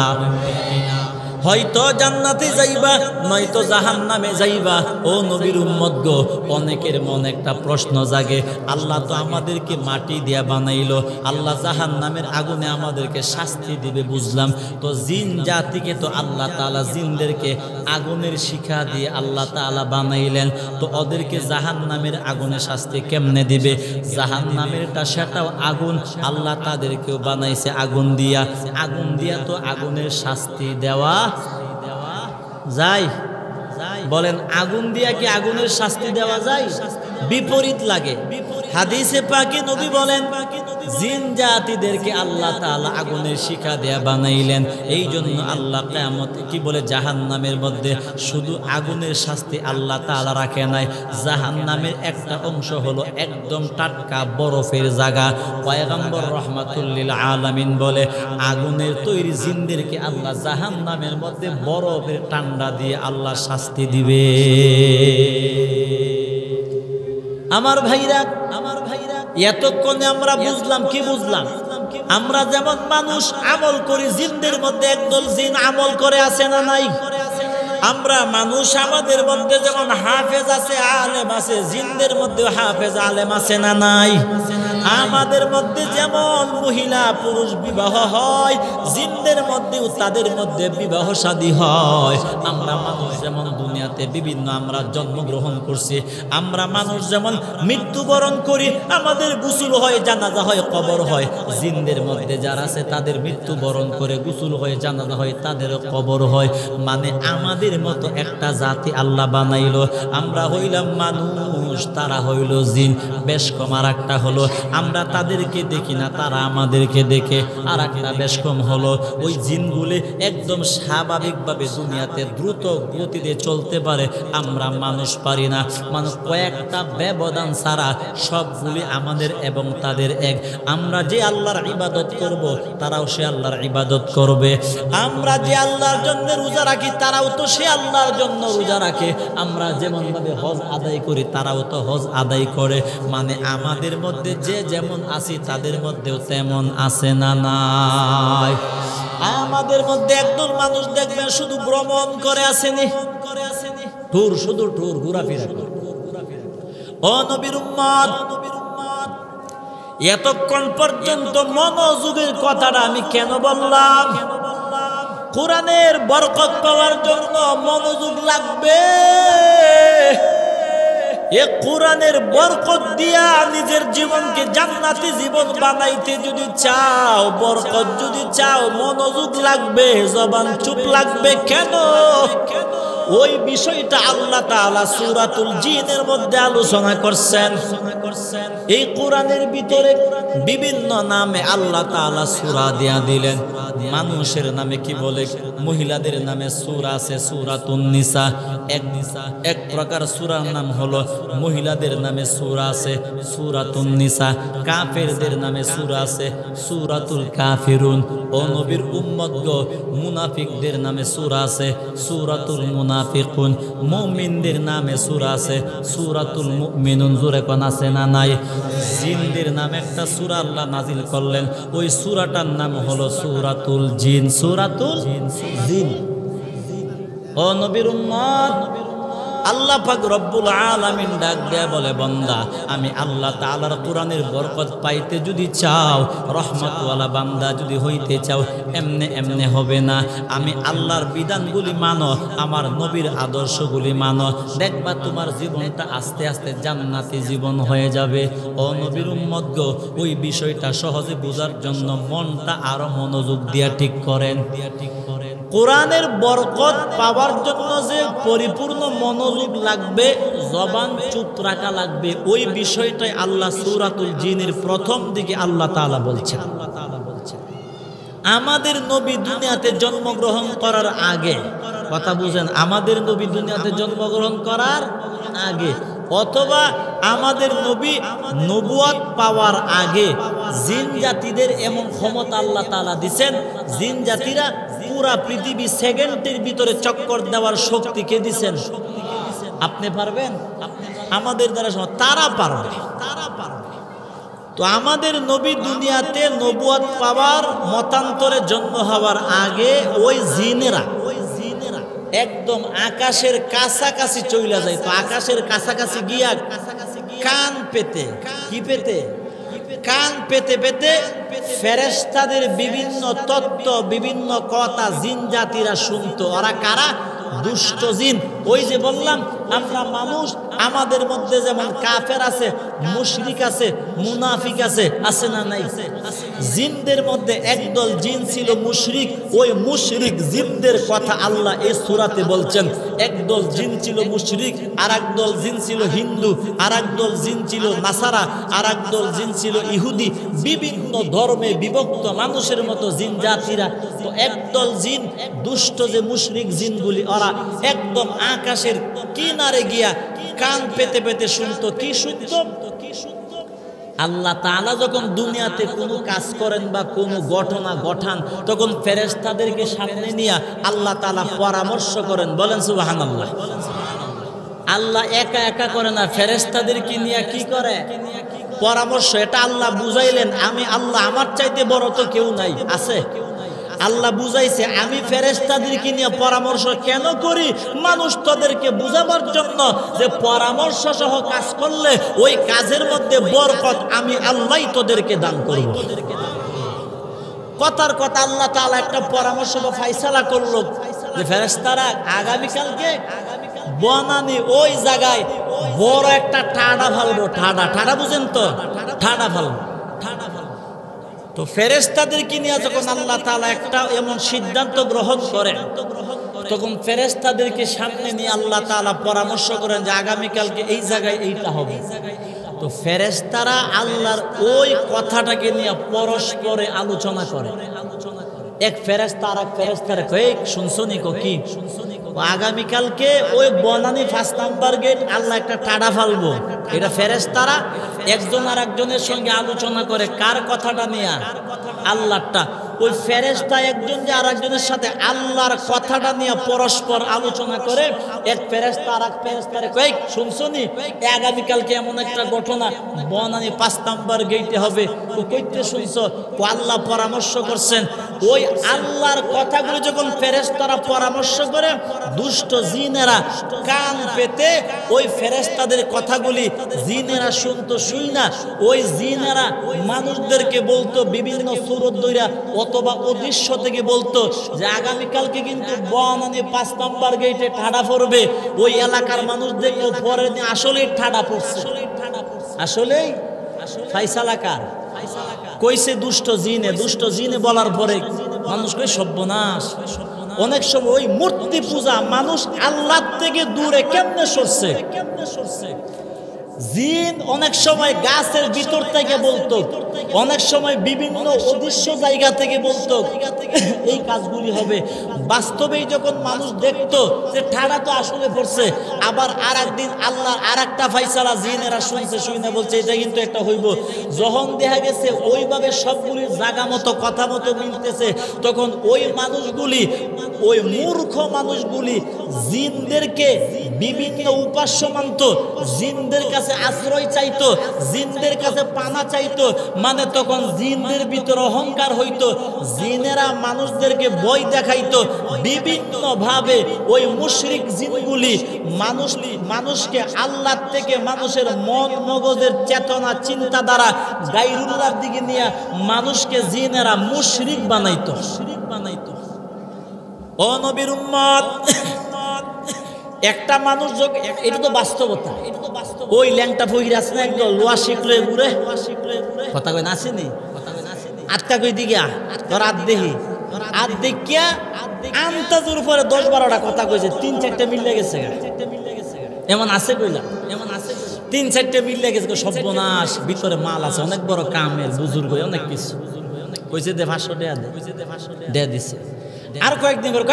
হয়তো জান্নাতে যাইবা, নয়তো জাহান্নামে যাইবা। ও নবীর উম্মত গো, অনেকের মনে একটা প্রশ্ন জাগে, আল্লাহ তো আমাদেরকে মাটি দিয়া বানাইলো, আল্লাহ জাহান্নামের আগুনে আমাদেরকে শাস্তি দিবে বুঝলাম, তো জিন জাতিকে তো আল্লাহ তাআলা জিনদেরকে আগুনের শিখা দিয়ে আল্লাহ তাআলা বানাইলেন, তো ওদেরকে জাহান্নামের আগুনে শাস্তি কেমনে দিবে? জাহান্নামেরটা সেটাও আগুন, আল্লাহ তাদেরকেও বানাইছে আগুন দিয়া। আগুন দিয়া তো আগুনের শাস্তি দেওয়া যায়? বলেন আগুন দিয়া কি আগুনের শাস্তি দেওয়া যায়? বিপরীত লাগে। হাদিসে পাকে নবী বলেন জিন জাতিদেরকে আল্লাহ তাআলা আগুনের শিখা দেয়া বানাইলেন। এই জন্য আল্লাহ কিয়ামতে কি বলে জাহান্নামের মধ্যে শুধু আগুনের শাস্তি আল্লাহ তাআলা রাখে নাই, জাহান্নামের একটা অংশ হলো একদম টাটকা বরফের জায়গা। পয়গম্বর রাহমাতুল লিল আলামিন বলে আগুনের তৈরি জিনদেরকে আল্লাহ জাহান্নামের মধ্যে বরফের ঠান্ডা দিয়ে আল্লাহ শাস্তি দিবে। আমার ভাইরা, এতক্ষণে আমরা বুঝলাম, কি বুঝলাম? আমরা যেমন মানুষ আমল করি, জিনদের মধ্যে একদল জিন আমল করে, আছে না নাই? আমরা মানুষ, আমাদের মধ্যে যেমন হাফেজ আছে, আলেম আছে, জিনদের মধ্যে হাফেজ আলেম আছে না নাই? আমাদের মধ্যে যেমন মহিলা পুরুষ বিবাহ হয়, জিনদের মধ্যেও তাদের মধ্যে বিবাহ শাদী হয়। আমরা মানুষ যেমন দুনিয়াতে বিভিন্ন আমরা জন্মগ্রহণ করছি, আমরা মানুষ যেমন মৃত্যুবরণ করি, আমাদের গোসল হয়, জানাজা হয়, কবর হয়। জিনদের মধ্যে যারা আছে তাদের মৃত্যুবরণ করে, গোসল হয়, জানাজা হয়, তাদেরও কবর হয়। মানে আমাদের মতো একটা জাতি আল্লাহ বানাইলো। আমরা হইলাম মানুষ, তারা হইল জিন। বেশ কম আর একটা হলো আমরা তাদেরকে দেখি না, তারা আমাদেরকে দেখে। আর একটা বেশ কম হলো ওই জিনগুলি একদম স্বাভাবিকভাবে দুনিয়াতে দ্রুত গতিতে চলতে পারে, আমরা মানুষ পারি না। মানুষ কয়েকটা ব্যবধান ছাড়া সবগুলি আমাদের এবং তাদের এক। আমরা যে আল্লাহর ইবাদত করব, তারাও সে আল্লাহর ইবাদত করবে। আমরা যে আল্লাহর জন্য রোজা রাখি, তারাও তো সে আল্লাহর জন্য রোজা রাখে। আমরা যেমন ভাবে হজ আদায় করি, তারাও তো হজ আদায় করে। মানে আমাদের মধ্যে যে যেমন আছি, তাদের মধ্যেও তেমন আছে না নাই? আমাদের মধ্যে একদল মানুষ দেখবেন শুধু ভ্রমণ করে আসেনি, ট্যুর, শুধু ট্যুর, ঘোরাফেরা করে। ও নবীর উম্মত, এতক্ষণ পর্যন্ত মনোযোগের কথাটা আমি কেন বললাম? কোরআনের বরকত পাওয়ার জন্য মনোযোগ লাগবে। এ কোরআনের বরকত দিয়া নিজের জীবনকে জান্নাতি জীবন বানাইতে যদি চাও, বরকত যদি চাও, মনোযোগ লাগবে, জবান চুপ লাগবে। কেন? ওই বিষয়টা আল্লাহ তাআলা সূরাতুল জিনের মধ্যে আলোচনা করছেন। এই কোরআনের ভিতরে বিভিন্ন নামে আল্লাহ তাআলা সূরা দেয়া দিলেন। মানুষের নামে কি বলে, মহিলাদের নামে সূরা আছে সূরাতুন নিসা। এক প্রকার সূরার নাম হলো মহিলাদের নামে সূরা আছে সূরাতুন নিসা। কাফেরদের নামে সূরা আছে সূরাতুল কাফিরুন। ও নবীর উম্মতগো, মুনাফিকদের নামে সূরা আছে সূরাতুল মুনাফিকুন। মুমিনদের নামে সূরা আছে সূরাতুল মুমিনুন। জোরে কোন আছে না নাই? জিনদের নামে একটা সূরা আল্লাহ নাজিল করলেন, ওই সূরাটার নাম হলো সূরাতুল জিন। সূরাতুল জিন। ও নবীর উম্মত, আল্লাহ পাক রব্বুল আলামিন ডাক দেয়া বলে, বান্দা আমি আল্লাহ তাআলার কোরআনের বরকত পাইতে যদি চাও, রহমতওয়ালা বান্দা যদি হইতে চাও, এমনে এমনে হবে না। আমি আল্লাহর বিধানগুলি মানো, আমার নবীর আদর্শগুলি মানো, দেখবা তোমার জীবনটা আস্তে আস্তে জান্নাতি জীবন হয়ে যাবে। ও নবীর উম্মত গো, ওই বিষয়টা সহজে বোঝার জন্য মনটা আরো মনোযোগ দিয়া ঠিক করেন। কোরআনের বরকত পাওয়ার জন্য যে পরিপূর্ণ মনোযোগ লাগবে, জবান চুপ রাখা লাগবে, ওই বিষয়টাই আল্লাহ সূরাতুল জিনের প্রথম দিকে আল্লাহ তাআলা বলছেন। আমাদের নবী দুনিয়াতে জন্মগ্রহণ করার আগে, কথা বুঝেন, আমাদের নবী দুনিয়াতে জন্মগ্রহণ করার আগে অথবা আমাদের নবী নবুয়ত পাওয়ার আগে জিন জাতিদের এমন ক্ষমতা আল্লাহ তাআলা দিবেন, জিন জাতিরা পুরা পৃথিবী সেকেন্ডের ভিতরে চক্কর দেওয়ার শক্তি কে দিবেন? আপনি পারবেন? আমাদের দ্বারা তারা পারবে। তো আমাদের নবী দুনিয়াতে নবুয়ত পাওয়ার মতান্তরে জন্ম হওয়ার আগে ওই জিনেরা একদম আকাশের কাছাকাছি চলে যায়। তো আকাশের কাছাকাছি গিয়া কান পেতে, কি পেতে? কান পেতে পেতে ফেরেশতাদের বিভিন্ন তত্ত্ব, বিভিন্ন কথা জিন জাতিরা শুনতো। ওরা কারা? দুষ্ট জিন। ওই যে বললাম আমরা মানুষ, আমাদের মধ্যে যেমন কাফের আছে, মুশরিক আছে, মুনাফিক আছে, আছে না নাই? জিনদের মধ্যে একদল জিন ছিল মুশরিক। ওই মুশরিক জিনদের কথা আল্লাহ এই সূরাতে বলছেন। একদল জিন ছিল মুশরিক, আর একদল জিন ছিল হিন্দু, আর একদল জিন ছিল নাসারা, আর একদল জিন ছিল ইহুদি। বিভিন্ন ধর্মে বিভক্ত মানুষের মতো জিন জাতিরা। তো একদল জিন দুষ্ট যে মুশরিক জিনগুলি, ওরা একদম আকাশের কিনারে গিয়া কান পেতে পেতে শুনতো। কি শুনতো? আল্লাহ তাআলা যখন দুনিয়াতে কোনো কাজ করেন বা কোনো ঘটনা ঘটান, তখন ফেরেশতাদেরকে সামনে নিয়ে আল্লাহ তাআলা পরামর্শ করেন। বলেন সুবহানাল্লাহ। আল্লাহ একা একা করে না, ফেরেশতাদেরকে নিয়ে কি করে? পরামর্শ। এটা আল্লাহ বুঝাইলেন, আমি আল্লাহ, আমার চাইতে বড় তো কেউ নাই। আছে? আল্লাহ বুঝাইছে আমি ফেরেশতাদেরকে নিয়ে পরামর্শ কেন করি? মানুষ তোদেরকে বুঝাবার জন্য যে পরামর্শ সহ কাজ করলে ওই কাজের মধ্যে বরকত আমি আল্লাহই তোদেরকে দান করব। কথার কথা আল্লাহ তাআলা একটা পরামর্শ বা ফায়সালা করলো যে ফেরেশতারা আগামীকালকে বনানী ওই জায়গায় বড় একটা ঠাডা ফালবো। ঠাডা বুঝেন তো? ঠাডা ফালবো। তো ফেরেশতাদেরকে নিয়ে যখন আল্লাহ তাআলা একটা এমন সিদ্ধান্ত গ্রহণ করেন, তখন ফেরেশতাদেরকে সামনে নিয়ে আল্লাহ তাআলা পরামর্শ করেন যে আগামীকালকে এই জায়গায় এইটা হবে। তো ফেরেশতারা আল্লাহর ওই কথাটাকে নিয়ে পরস্পরে আলোচনা করে। এক ফেরেশতা আর এক ফেরেশতারে কই, শুনছনি কি? আগামীকালকে ওই বনানী 5 নাম্বার গেট আল্লাহ একটা টাডা ফালবো। এটা ফেরেশতারা একজন আর একজনের সঙ্গে আলোচনা করে। কার কথাটা নিয়ে? আল্লাহটা। ওই ফেরেশতা একজন যে আর একজনের সাথে আল্লাহর কথাটা নিয়ে পরস্পর আলোচনা করে। এক ফেরেশতা আর এক ফেরেশতারে কই, শুনছনি আগামীকালকে এমন একটা ঘটনা বনানী 5 নাম্বার গেটে হবে। ও কইতে শুনছো? ও আল্লাহ পরামর্শ করছেন। ওই আল্লাহর কথাগুলো যখন ফেরেশতারা পরামর্শ করে, দুষ্ট জিনেরা কান পেতে ওই ফেরেশতাদের কথাগুলি জিনেরা শুনতো। শুই না ওই জিনেরা মানুষদেরকে বলতো বিভিন্ন সূরত দইরা, অত অথবা অদৃশ্য থেকে বলতো যে আগামীকালকে কিন্তু বনানী 5 নম্বর গেটে ঠাডা পড়বে, ওই এলাকার মানুষ দেখলো পরের দিন আসলেই ঠাডা পড়ছে। আসলেই ফাইসালা কার? কইছে দুষ্ট জিনে। দুষ্ট জিনে বলার পরে মানুষ কই সর্বনাশ। অনেক সময় ওই মূর্তি পূজা মানুষ আল্লাহ থেকে দূরে কেমনে সরছে। জিন অনেক সময় গাছের ভিতর থেকে বলতো, অনেক সময় বিভিন্ন অদৃশ্য জায়গা থেকে বলতো এই কাজগুলি হবে। বাস্তবেই যখন মানুষ দেখতো যে ঠাড়া তো আসলে পড়ছে, আবার আর একদিন আল্লাহ আর একটা ফাইসালা জিনেরা শুনছে, শুনে বলছে এটা কিন্তু একটা হইব। যখন দেখা গেছে ওইভাবে সবগুলি জায়গা মতো কথা মতো মিলতেছে, তখন ওই মানুষগুলি, ওই মূর্খ মানুষগুলি জিনদেরকে বিভিন্ন উপাস্য মানত, জিনদের কাছে আশ্রয় চাইতো, জিনদের কাছে পানা চাইতো। মানে তখন জিনদের ভিতরে অহংকার হইতো, জিনেরা মানুষদেরকে ভয় দেখাইতো বিভিন্ন ভাবে। ওই মুশরিক জিনগুলি মানুষকে আল্লাহ থেকে মানুষের মন মগজের চেতনা চিন্তা দ্বারা গায়রুল্লাহর দিকে নিয়ে মানুষকে জিনেরা মুশরিক বানাইতো। ও নবীর উম্মত, একটা মানুষ এটা তো বাস্তবতা। ওই ল্যাংটা ফকির আছে না একদম লোয়া শিখলে ঘুরে কথা কই নাসিনি আটকা কই দিগা তোর আদ দেখি আদ দেখিয়া আন্তাজের উপরে 10-12টা কথা কইছে, 3-4টা মিলে গেছে। এমন আছে কইলা, এমন আছে 3-4টা মিলে গেছে। সর্বনাশ, ভিতরে মাল আছে, অনেক বড় কামেল বুজুর্গ, অনেক কিছু কইছে। দে 500 টাকা দে দিছে। আর কয়েকদিন পর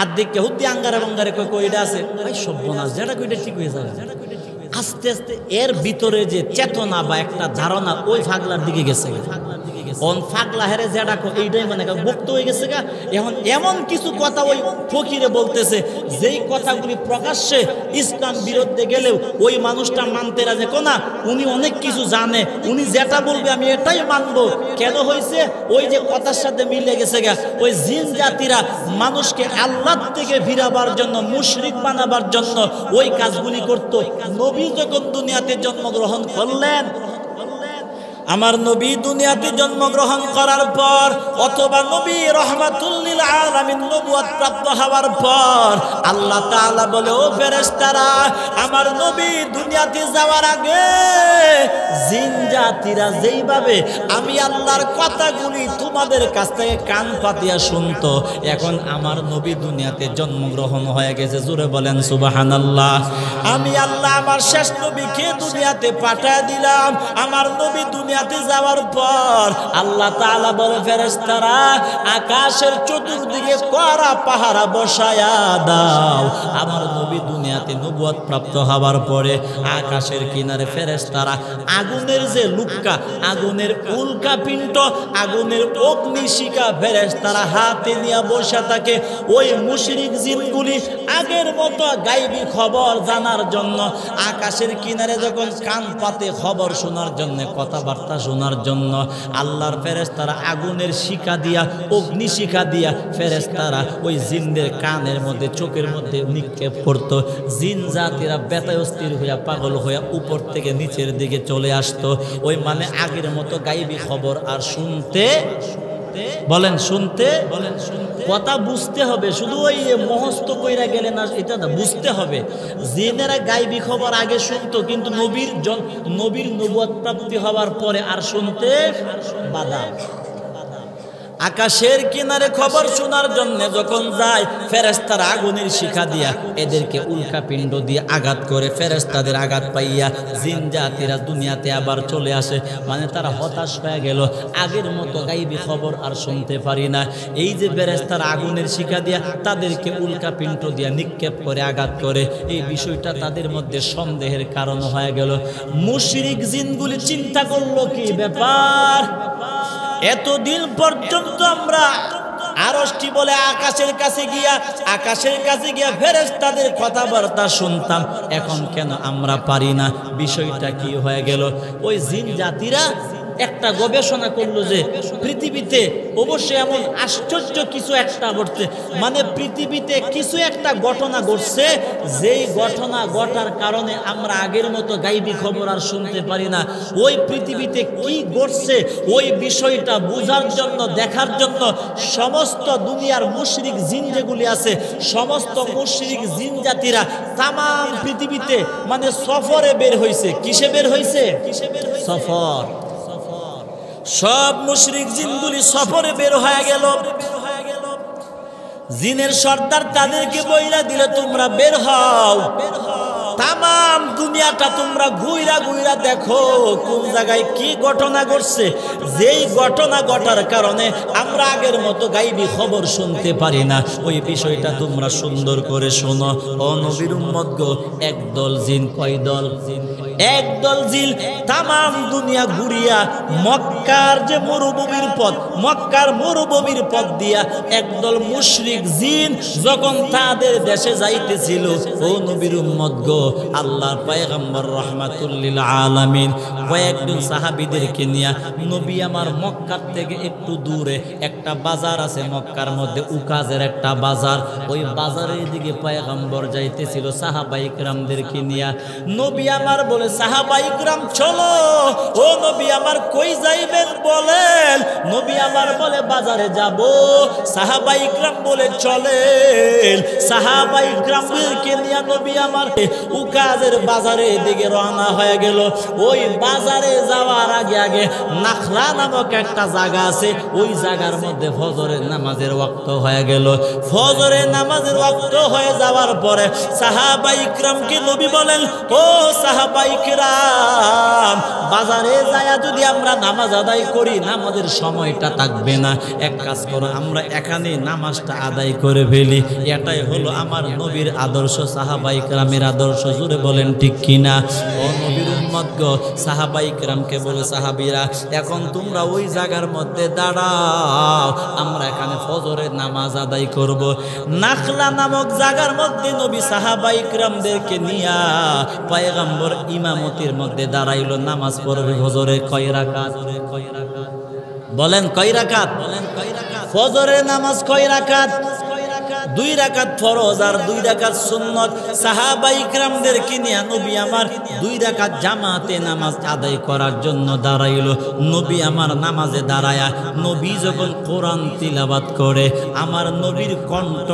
আর্ধেক হুদ্দি আঙ্গারে বাঙ্গারে কইটা আছে ভাই সর্বনাশ, যেটা কইটা ঠিক হয়ে যাবে। আস্তে আস্তে এর ভিতরে যে চেতনা বা একটা ধারণা ওই ফাগলার দিকে গেছে। ফাগলা হেরে যেটা এইটাই মানে মুক্ত হয়ে গেছে গা। এখন এমন কিছু কথা ওই ফকিরে বলতেছে, যেই কথাগুলি প্রকাশ্যে ইসলাম বিরুদ্ধে গেলেও ওই মানুষটা মানতে রাজে কোনা। উনি অনেক কিছু জানে, উনি যেটা বলবে আমি এটাই মানবো। কেন হয়েছে? ওই যে কথার সাথে মিলে গেছে গা। ওই জিন জাতিরা মানুষকে আল্লাহ থেকে ফিরাবার জন্য, মুশরিক বানাবার জন্য ওই কাজগুলি করত। নবী যখন দুনিয়াতে জন্মগ্রহণ করলেন, আমার নবী দুনিয়াতে জন্মগ্রহণ করার পর অথবা নবী রাহমাতুল লিল আলামিন নবুয়ত প্রাপ্ত হওয়ার পর আল্লাহ তাআলা বলে, ও ফেরেশতারা, আমার নবী দুনিয়াতে যাওয়ার আগে জিন জাতিরা যেইভাবে আমি আল্লাহর কথাগুলি তোমাদের কাছ থেকে কান পাতিয়া শুনতো, এখন আমার নবী দুনিয়াতে জন্মগ্রহণ হয়ে গেছে। জোরে বলেন সুবহানাল্লাহ। আমি আল্লাহ আমার শেষ নবীকে দুনিয়াতে পাঠিয়ে দিলাম। আমার নবী দুনিয়াতে যাওয়ার পর আল্লাহ তাআলা বলে, ফেরেশতারা আকাশের চতুর্দিকে কড়া পাহারা বসায়া দাও। আমার নবী দুনিয়াতে নবুয়ত প্রাপ্ত হওয়ার পরে আকাশের কিনারে ফেরেশতারা আগুনের যে লুক্কা, আগুনের উল্কা পিণ্ড, আগুনের অগ্নিশিখা ফেরেশতারা হাতে নিয়ে বসে থাকে। ওই মুশরিক জিনগুলি আগের মতো গায়বী খবর জানার জন্য আকাশের কিনারে যখন কান পাতে খবর শোনার জন্য, কথাবার্তা শোনার জন্য, আল্লাহর ফেরেশতারা আগুনের শিখা দিয়া, অগ্নি শিখা দিয়া ফেরেশতারা ওই জিনদের কানের মধ্যে, চোখের মধ্যে নিক্ষেপ করতো। জিন জাতিরা বেতায় অস্থির হইয়া, পাগল হইয়া উপর থেকে নিচের দিকে চলে আসতো। ওই মানে আগের মতো গায়বী খবর আর শুনতে বলেন, শুনতে কথা বুঝতে হবে। শুধু ওই মহস্ত কইরা গেলে না, এটা না, বুঝতে হবে। জিনেরা গায়বী খবর আগে শুনতো, কিন্তু নবীর নবুয়ত প্রাপ্তি হওয়ার পরে আর শুনতে বাধা। আকাশের কিনারে খবর শোনার জন্য যখন যায়, ফেরেশতারা আগুনের শিখা দিয়া এদেরকে উল্কা পিণ্ড দিয়ে আঘাত করে। ফেরেশতাদের আঘাত পাইয়া জিন জাতিরা দুনিয়াতে আবার চলে আসে। মানে তারা হতাশ হয়ে গেল, আগের মতো গায়বী খবর আর শুনতে পারি না। এই যে ফেরেশতারা আগুনের শিখা দিয়া তাদেরকে উল্কা পিণ্ড দিয়া নিক্ষেপ করে, আঘাত করে, এই বিষয়টা তাদের মধ্যে সন্দেহের কারণ হয়ে গেল। মুশরিক জিনগুলি চিন্তা করলো, কি ব্যাপার, এতদিন পর্যন্ত আমরা আরশটি বলে আকাশের কাছে গিয়া ফেরেশতাদের কথাবার্তা শুনতাম, এখন কেন আমরা পারি না? বিষয়টা কি হয়ে গেল? ওই জিন জাতিরা একটা গবেষণা করলো যে পৃথিবীতে অবশ্যই এমন আশ্চর্য কিছু একটা ঘটছে, মানে পৃথিবীতে কিছু একটা ঘটনা ঘটছে, যেই ঘটনা ঘটার কারণে আমরা আগের মতো গাইবী খবর আর শুনতে পারি না। ওই পৃথিবীতে কি ঘটছে ওই বিষয়টা বোঝার জন্য, দেখার জন্য সমস্ত দুনিয়ার মুশরিক জিন যেগুলি আছে, সমস্ত মুশরিক জিন জাতিরা তাম পৃথিবীতে মানে সফরে বের হয়েছে। কিসে বের হয়েছে? সফর। সব মুশরিক জিনগুলি সফরে বের হয়ে গেল। জিনের সর্দার তাদেরকে বইলা দিলে, তোমরা বের হও, তাম দুনিয়াটা তোমরা ঘুইরা ঘুইরা দেখো কোন জায়গায় কি ঘটনা ঘটছে, যেই ঘটনা ঘটার কারণে আমরা আগের মতো গাইবী খবর শুনতে পারি না, ওই বিষয়টা তোমরা সুন্দর করে শোনো। ও নবীর উম্মত গো, একদল জিন, কয় দল? একদল জিন তাম দুনিয়া ঘুরিয়া মক্কার যে মরুভূমির পথ, মক্কার মরুভূমির পথ দিয়া একদল মুশরিক জিন যখন তাদের দেশে যাইতেছিল, ও নবীর উম্মত গো, আল্লাহর পয়গম্বর রাহমাতুল লিল আলামিন কয়েকজন সাহাবীদেরকে নিয়ে নবী আমার মক্কার থেকে একটু দূরে একটা বাজার আছে মক্কার মধ্যে, উকাজের একটা বাজার, ওই বাজারের দিকে পয়গম্বর যাইতেছিল সাহাবায়ে কিরামদেরকে নিয়ে। নবী আমার বলে, সাহাবায়ে কিরাম চলো। ও নবী আমার, কই যাইবেন বলেন? নবী আমার বলে, বাজারে যাব। সাহাবায়ে কিরাম বলে, চলেন। সাহাবায়ে কিরামদেরকে নিয়ে নবী আমার উকাজের বাজারের দিকে রওনা হয়ে গেল। ওই বাজারে যাওয়ার আগে আগে নাখলা নামক একটা জায়গা আছে, ওই জায়গার মধ্যে ফজরের নামাজের ওয়াক্ত হয়ে গেল। ফজরের নামাজের ওয়াক্ত হয়ে যাওয়ার পরে সাহাবায়ে কিরামকে নবী বলেন, ও সাহাবায়ে কিরাম, বাজারে যায়া যদি আমরা নামাজ আদায় করি নামাজের সময়টা থাকবে না, এক কাজ করো, আমরা এখানে নামাজটা আদায় করে ফেলি। এটাই হলো আমার নবীর আদর্শ, সাহাবায়ে কিরামের আদর্শ। জোরে বলেন ঠিক কিনা? ও নবীর উম্মত গো, সাহাবায়ে কিরামকে বলে, সাহাবীরা এখন তোমরা ওই জায়গার মধ্যে দাঁড়াও, আমরা এখানে ফজরের নামাজ আদায় করব। নাখলা নামক জায়গার মধ্যে নবী সাহাবায়ে কিরামদেরকে নিয়া পয়গম্বর ইমামতির মধ্যে দাঁড়াইলো, নামাজ পড়বে ফজরে। কয় রাকাত? বলেন কয় রাকাত? ফজরের নামাজ কয় রাকাত? 2 রাকাত ফরজ আর 2 রাকাত সুন্নত। সাহাবায়ে কিরামদেরকে নিয়ে নবী আমার 2 রাকাত জামাতে নামাজ আদায় করার জন্য দাঁড়াইলো। নবী আমার নামাজে দাঁড়ায়া নবী যখন কোরআন তিলাওয়াত করে, আমার নবীর কণ্ঠ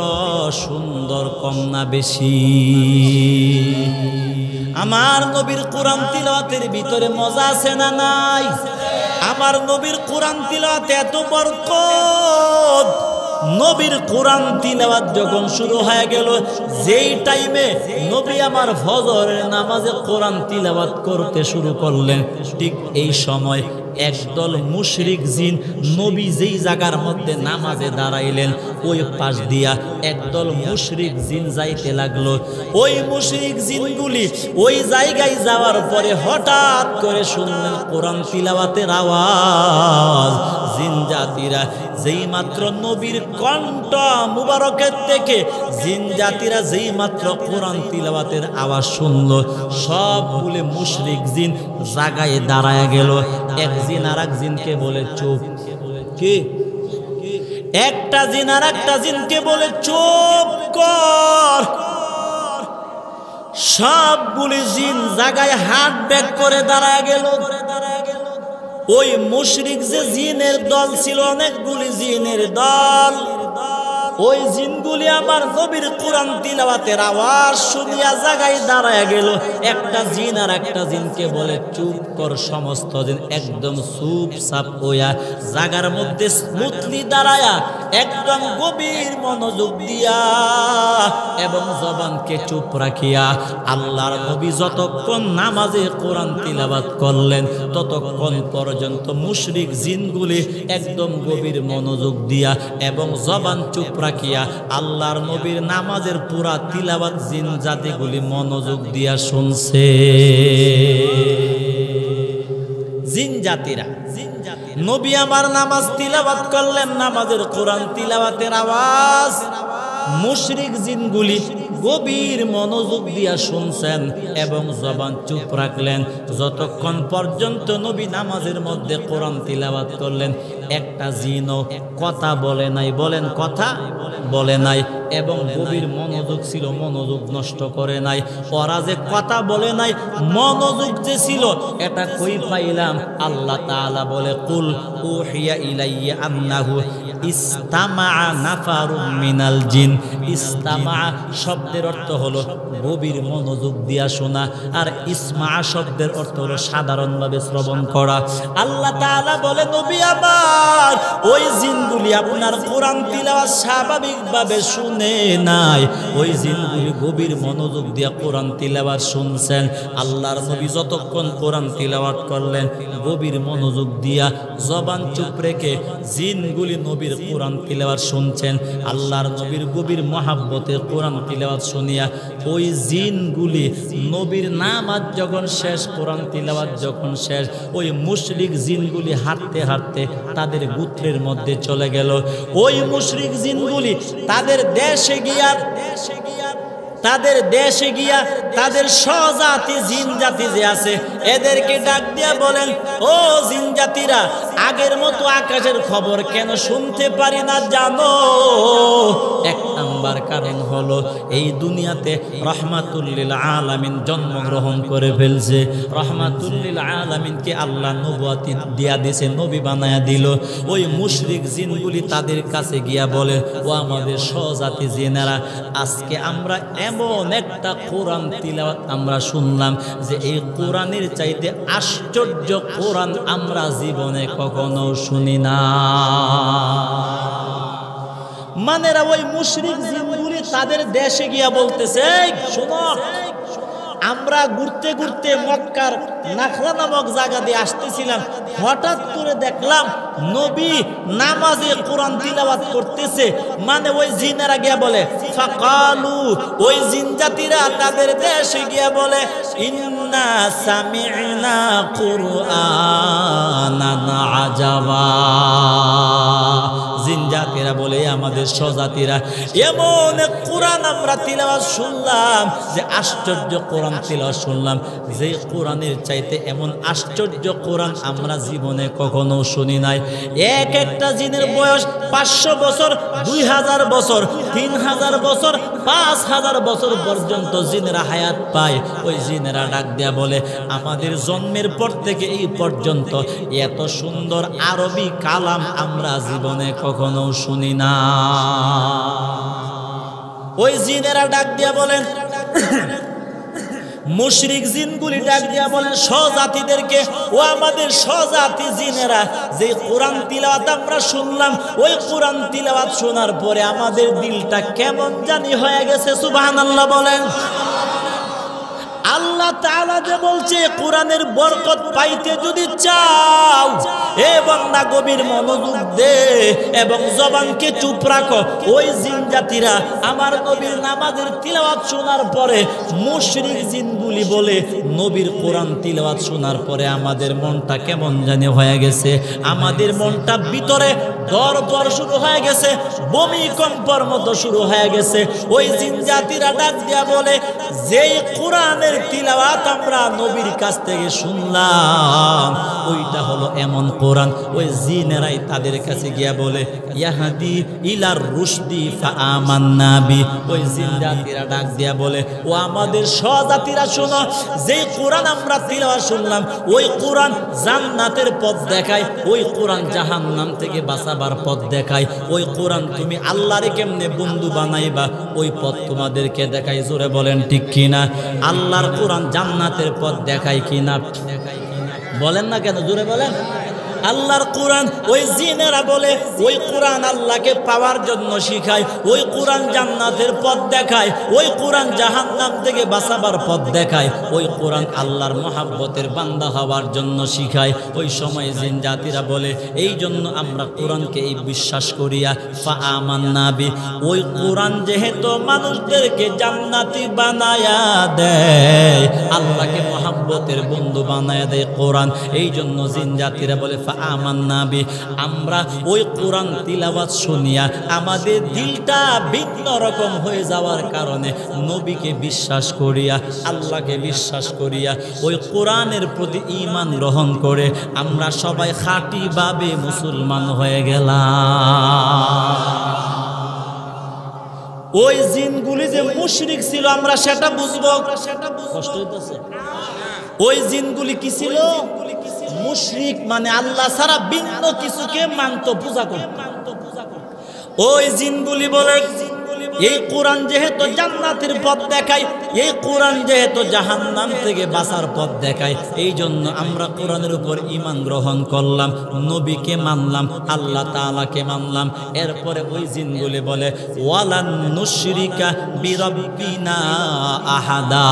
সুন্দর কম না বেশি? আমার নবীর কোরআন তিলাওয়াতের ভিতরে মজা আছে না নাই? আমার নবীর কোরআন তিলাওয়াতে এত বরকত। নবীর কোরআন তিলাওয়াত যখন শুরু হয়ে গেল, যেই টাইমে নবী আমার ফজরের নামাজে কোরআন তিলাওয়াত করতে শুরু করলেন, ঠিক এই সময় একদল মুশরিক জিন নবী যেই জায়গার মধ্যে নামাজে দাঁড়াইলেন ওই পাশ দিয়া একদল মুশরিক জিন যাইতে লাগলো। ওই মুশরিক জিনগুলি ওই জায়গায় যাওয়ার পরে হঠাৎ করে শুনলেন কোরআন তিলাওয়াতের আওয়াজ। জিন জাতিরা যেই মাত্র নবীর কণ্ঠ মুবারকের থেকে জিন জাতিরা যেই মাত্র কোরআন তিলাওয়াতের আওয়াজ শুনলো, সবগুলো মুশরিক জিন জায়গায় দাঁড়ায় গেল। এক জিন আর এক জিনকে বলে, চুপ। কি? একটা জিন আর একটা জিনকে বলে, চুপ কর। সবগুলি জিন জায়গায় হাত ব্যাক করে দাঁড়ায় গেল। ওই মুশরিক যে জিনের দল ছিল, অনেকগুলি জিনের দল, ওই জিনগুলি আমার নবীর কোরআন তিলাওয়াতের আওয়াজ শুনিয়া জায়গায় দাঁড়ায় গেল। একটা জিন আর একটা জিনকে বলে, চুপ কর। সমস্ত জিন একদম চুপ চাপ হইয়া জায়গার মধ্যে স্মুথলি দাঁড়ায়া একদম গভীর মনোযোগ দিয়া এবং জবানকে চুপ রাখিয়া আল্লাহর নবী যতক্ষণ নামাজে কোরআন তিলাওয়াত করলেন ততক্ষণ পর্যন্ত মুশরিক জিনগুলি একদম গভীর মনোযোগ দিয়া এবং জবান চুপ রাখিয়া আল্লাহর নবীর নামাজের পুরা তিলাওয়াত জিন জাতিগুলি মনোযোগ দিয়া শুনছে। জিন জাতিরা নবী আমার নামাজ তিলাওয়াত করলেন, নামাজের কোরআন তিলাওয়াতের আওয়াজ মুশরিক জিনগুলি গভীর মনোযোগ দিয়া শুনছেন এবং জবান চুপ রাখলেন। যতক্ষণ পর্যন্ত নবী নামাজের মধ্যে কোরআন তিলাওয়াত করলেন, একটা জিনও কথা বলে নাই। বলেন, কথা বলে নাই। এবং গভীর মনোযোগ ছিল, মনোযোগ নষ্ট করে নাই। ওরা যে কথা বলে নাই, মনোযোগ যে ছিল, এটা কই পাইলাম? আল্লাহ তাআলা বলে, কুল উহিয়া ইলাইয়া আন্নাহু ইস্তামা নাফারুম মিনাল জিন। ইস্তামা শব্দের অর্থ হলো গভীর মনোযোগ দিয়া শোনা, আর ইসমা শব্দের অর্থ হলো সাধারণভাবে শ্রবণ করা। আল্লাহ তাআলা বলে, নবী আমার, ওই জিনগুলি আপনার কোরআন তিলাওয়াত স্বাভাবিকভাবে শুনে নাই, ওই জিনগুলি গভীর মনোযোগ দিয়া কোরআন তিলাওয়াত শুনছেন। আল্লাহর নবী যতক্ষণ কোরআন তিলাওয়াত করলেন, গভীর মনোযোগ দিয়া জবান চুপ রেখে জিনগুলি নবীর কোরআন তিলাওয়াত শুনছেন। আল্লাহর নবীর গভীর মহাব্বতে কোরআন তিলাওয়াত শুনিয়া ওই জিনগুলি নবীর নামাজ যখন শেষ, কোরআন তিলাওয়াত যখন শেষ, ওই মুশরিক জিনগুলি হাঁটতে হাঁটতে তাদের গোত্রের মধ্যে চলে গেল। ওই মুশরিক জিনগুলি তাদের দেশে গিয়া তাদের স্বজাতি জিন জাতি যে আছে এদেরকে ডাক দিয়া বলেন, ও জিন জাতিরা, আগের মতো আকাশের খবর কেন শুনতে পারি না জানো? এক নাম্বার কারণ হলো, এই দুনিয়াতে রহমাতুল লিল আলামিন জন্মগ্রহণ করে ফেলছে। রহমাতুল লিল আলামিনকে আল্লাহ নবুয়ত দিয়া দিয়েছে, নবী বানায়া দিল। ওই মুশরিক জিনগুলি তাদের কাছে গিয়া বলে, ও আমাদের স্বজাতি জিনেরা, আজকে আমরা এমন একটা কোরআন তিলাওয়াত আমরা শুনলাম যে এই কোরআনের চাইতে আশ্চর্য কোরআন আমরা জীবনে কখনো শুনি না। মানেরা ওই মুশরিক জিনগুলি তাদের দেশে গিয়া বলতেছে, শোনো, আমরা ঘুরতে ঘুরতে মক্কার নাখলা নামক জায়গা দিয়ে আসতেছিলাম, হঠাৎ করে দেখলাম নবী নামাজে কোরআন তিলাওয়াত করতেছে। মানে ওই জিনেরা গিয়া বলে, ফাকালু, ওই জিন জাতিরা তাদের দেশে গিয়া বলে, ইন্না সামি'না কুরআনান আজাবা। জিন জাতিরা বলে, আমাদের স্বজাতিরা, এমন কোরআন আমরা তিলাওয়াত শুনলাম যে আশ্চর্য কোরআন তিলাওয়াত শুনলাম, যে কোরআনের চাইতে এমন আশ্চর্য কোরআন আমরা জীবনে কখনো শুনি নাই। এক একটা জিনের বয়স 500 বছর, 2000 বছর, 3000 বছর, 5000 বছর পর্যন্ত জিনেরা হায়াত পায়। ওই জিনেরা ডাক দেয়া বলে, আমাদের জন্মের পর থেকে এই পর্যন্ত এত সুন্দর আরবি কালাম আমরা জীবনে কখনো শুনি না। ওই জিনেরা ডাক দিয়া বলেন, মুশরিক জিনগুলি ডাক দিয়া বলেন স্বজাতিদেরকে, ও আমাদের স্বজাতি জিনেরা, যে কোরআন তিলাওয়াত আমরা শুনলাম, ওই কোরআন তিলাওয়াত শোনার পরে আমাদের দিলটা কেমন জানি হয়ে গেছে। সুবহানাল্লাহ বলেন। আল্লাহ তাআলা যে বলছে, কোরআনের বরকত পাইতে যদি চাও, এ বান্দা গভীর মনোযোগ দে এবং জবানকে চুপ রাখো। ওই জিন জাতিরা আমার নবীর নামাজের তিলাওয়াত শোনার পরে, মুশরিক জিনগুলি বলে, নবীর কোরআন তিলাওয়াত শোনার পরে আমাদের মনটা কেমন জানি হয়ে গেছে, আমাদের মনটা ভিতরে দরদর শুরু হয়ে গেছে, ভূমিকম্পর মতো শুরু হয়ে গেছে। ওই জিন জাতিরা ডাক দিয়া বলে, যেই কোরআনের তিলাওয়াত আমরা নবীর কাছ থেকে শুনলাম, ওইটা হলো এমন কোরআন। ওই জিনেরাই তাদের কাছে গিয়া বলে, ইয়াহাদি ইলার রুশদি ফাআমান্না বি। ওই জিন জাতিরা ডাক দিয়া বলে, ও আমাদের স্বজাতিরা শোনো, যেই কোরআন আমরা তিলাওয়াত শুনলাম, ওই কোরআন জান্নাতের পথ দেখায়, ওই কোরআন জাহান্নাম থেকে বাঁচাবার পথ দেখায়, ওই কোরআন তুমি আল্লাহরে কেমনে বন্ধু বানাইবা, ওই পথ তোমাদেরকে দেখায়। জোরে বলেন ঠিক কিনা? আল্লাহর কোরআন জান্নাতের পথ দেখায় কিনা? বলেন না কেন? জোরে বলেন। আল্লাহর কোরআন, ওই জিনেরা বলে, ওই কোরআন আল্লাহকে পাওয়ার জন্য শিখায়, ওই কোরআন জান্নাতের পথ দেখায়, ওই কোরআন জাহান্নাম থেকে বাঁচাবার পথ দেখায়, ওই কোরআন আল্লাহর মহাব্বতের বান্দা হওয়ার জন্য শিখায়। ওই সময় জিন জাতিরা বলে, এই জন্য আমরা কোরআনকে এই বিশ্বাস করিয়া ফাআমান্না বি। ওই কোরআন যেহেতু মানুষদেরকে জান্নাতি বানায়া দেয়, আল্লাহকে মহাব্বতের বন্ধু বানায়া দেয় কোরআন, এই জন্য জিন জাতিরা বলে ফাআমান্না বি, আমরা ওই কোরআন তিলাওয়াত শুনিয়া আমাদের দিলটা ভিন্ন রকম হয়ে যাওয়ার কারণে নবীকে বিশ্বাস করিয়া, আল্লাহকে বিশ্বাস করিয়া ওই কোরআনের প্রতি ঈমান গ্রহণ করে আমরা সবাই খাঁটিভাবে মুসলমান হয়ে গেলাম। ওই জিনগুলি যে মুশরিক ছিল আমরা সেটা বুঝবো, কষ্ট হইতেছে। ওই জিনগুলি কি ছিল? মুশরিক, মানে আল্লাহ ছাড়া ভিন্ন কিছুকে মানত, পূজা করত। ওই জিনগুলি বলে এই কোরআন যেহেতু জান্নাতের পথ দেখায়, এই কোরআন যেহেতু জাহান্নাম থেকে বাঁচার পথ দেখায়, এই জন্য আমরা কোরআনের উপর ঈমান গ্রহণ করলাম, নবীকে মানলাম, আল্লাহ তাআলাকে মানলাম। এরপরে ওই জিনগুলি বলে ওয়ালান নুশরিকা বিরাব্বিনা আহাদা।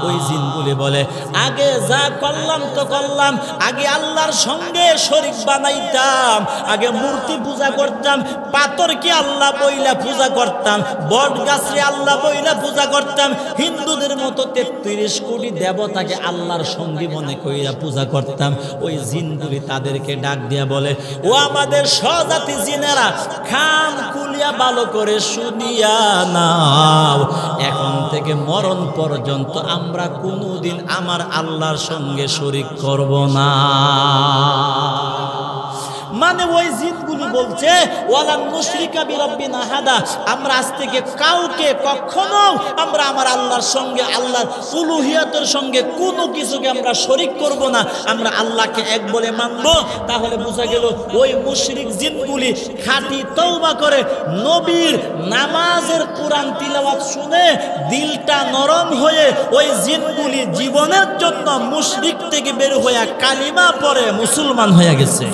ওই জিনগুলি বলে আগে যা করলাম তো করলাম, আগে আল্লাহর সঙ্গে শরীক বানাইতাম, আগে মূর্তি পূজা করতাম, পাথরকে আল্লাহ বইলা পূজা করতাম, বট গাছরে আল্লাহ বইলা পূজা করতাম, হিন্দুদের মতো 33 কোটি দেবতাকে আল্লাহর সঙ্গী মনে কইরা পূজা করতাম। ওই জিনগুলি তাদেরকে ডাক দিয়া বলে ও আমাদের স্বজাতি জিনেরা, কান খুলিয়া ভালো করে শুনিয়া নাও, এখন থেকে মরণ পর্যন্ত আমরা কোনোদিন আমার আল্লাহর সঙ্গে শরীক করব না। মানে ওই জিনগুলো বলছে ওয়ালান মুশরিকা বিরাব্বিনা আহাদা, আমরা আজ থেকে কাউকে কখনো আমরা আমার আল্লাহর সঙ্গে, আল্লাহর উলুহিয়াতের সঙ্গে কোনো কিছুকে আমরা শরীক করব না, আমরা আল্লাহকে এক বলে মানব। তাহলে বোঝা গেল ওই মুশরিক জিনগুলি খাঁটি তওবা করে নবীর নামাজের কোরআন তিলাওয়াত শুনে দিলটা নরম হয়ে ওই জিনগুলি জীবনের জন্য মুশরিক থেকে বের হয়ে কালিমা পড়ে মুসলমান হয়ে গেছে।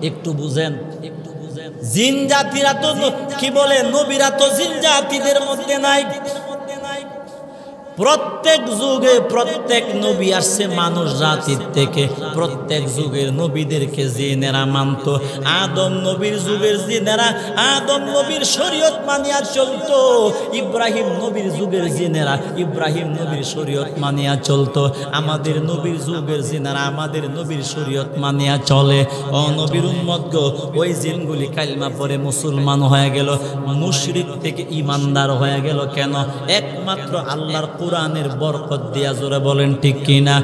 একটু বুঝেন, একটু বুঝেন। জিন জাতিরা তো কি বলে, নবীরা তো জিন জাতিদের মধ্যে নাই। প্রত্যেক যুগে প্রত্যেক নবী আসছে মানুষ জাতির থেকে, প্রত্যেক যুগের নবীদেরকে জিনেরা মানত। আদম নবীর যুগের জিনেরা আদম নবীর শরীয়ত মানিয়া চলতো, ইব্রাহিম নবীর যুগের জিনেরা ইব্রাহিম নবীর শরীয়ত মানিয়া চলতো, আমাদের নবীর যুগের জিনেরা আমাদের নবীর শরীয়ত মানিয়া চলে। ও নবীর উম্মত গো, ওই জিনগুলি কালিমা পড়ে মুসলমান হয়ে গেল, মুশরিক থেকে ঈমানদার হয়ে গেল। কেন? একমাত্র আল্লাহর কোরআনের বরকত দিয়া। জোরে বলেন ঠিক কিনা?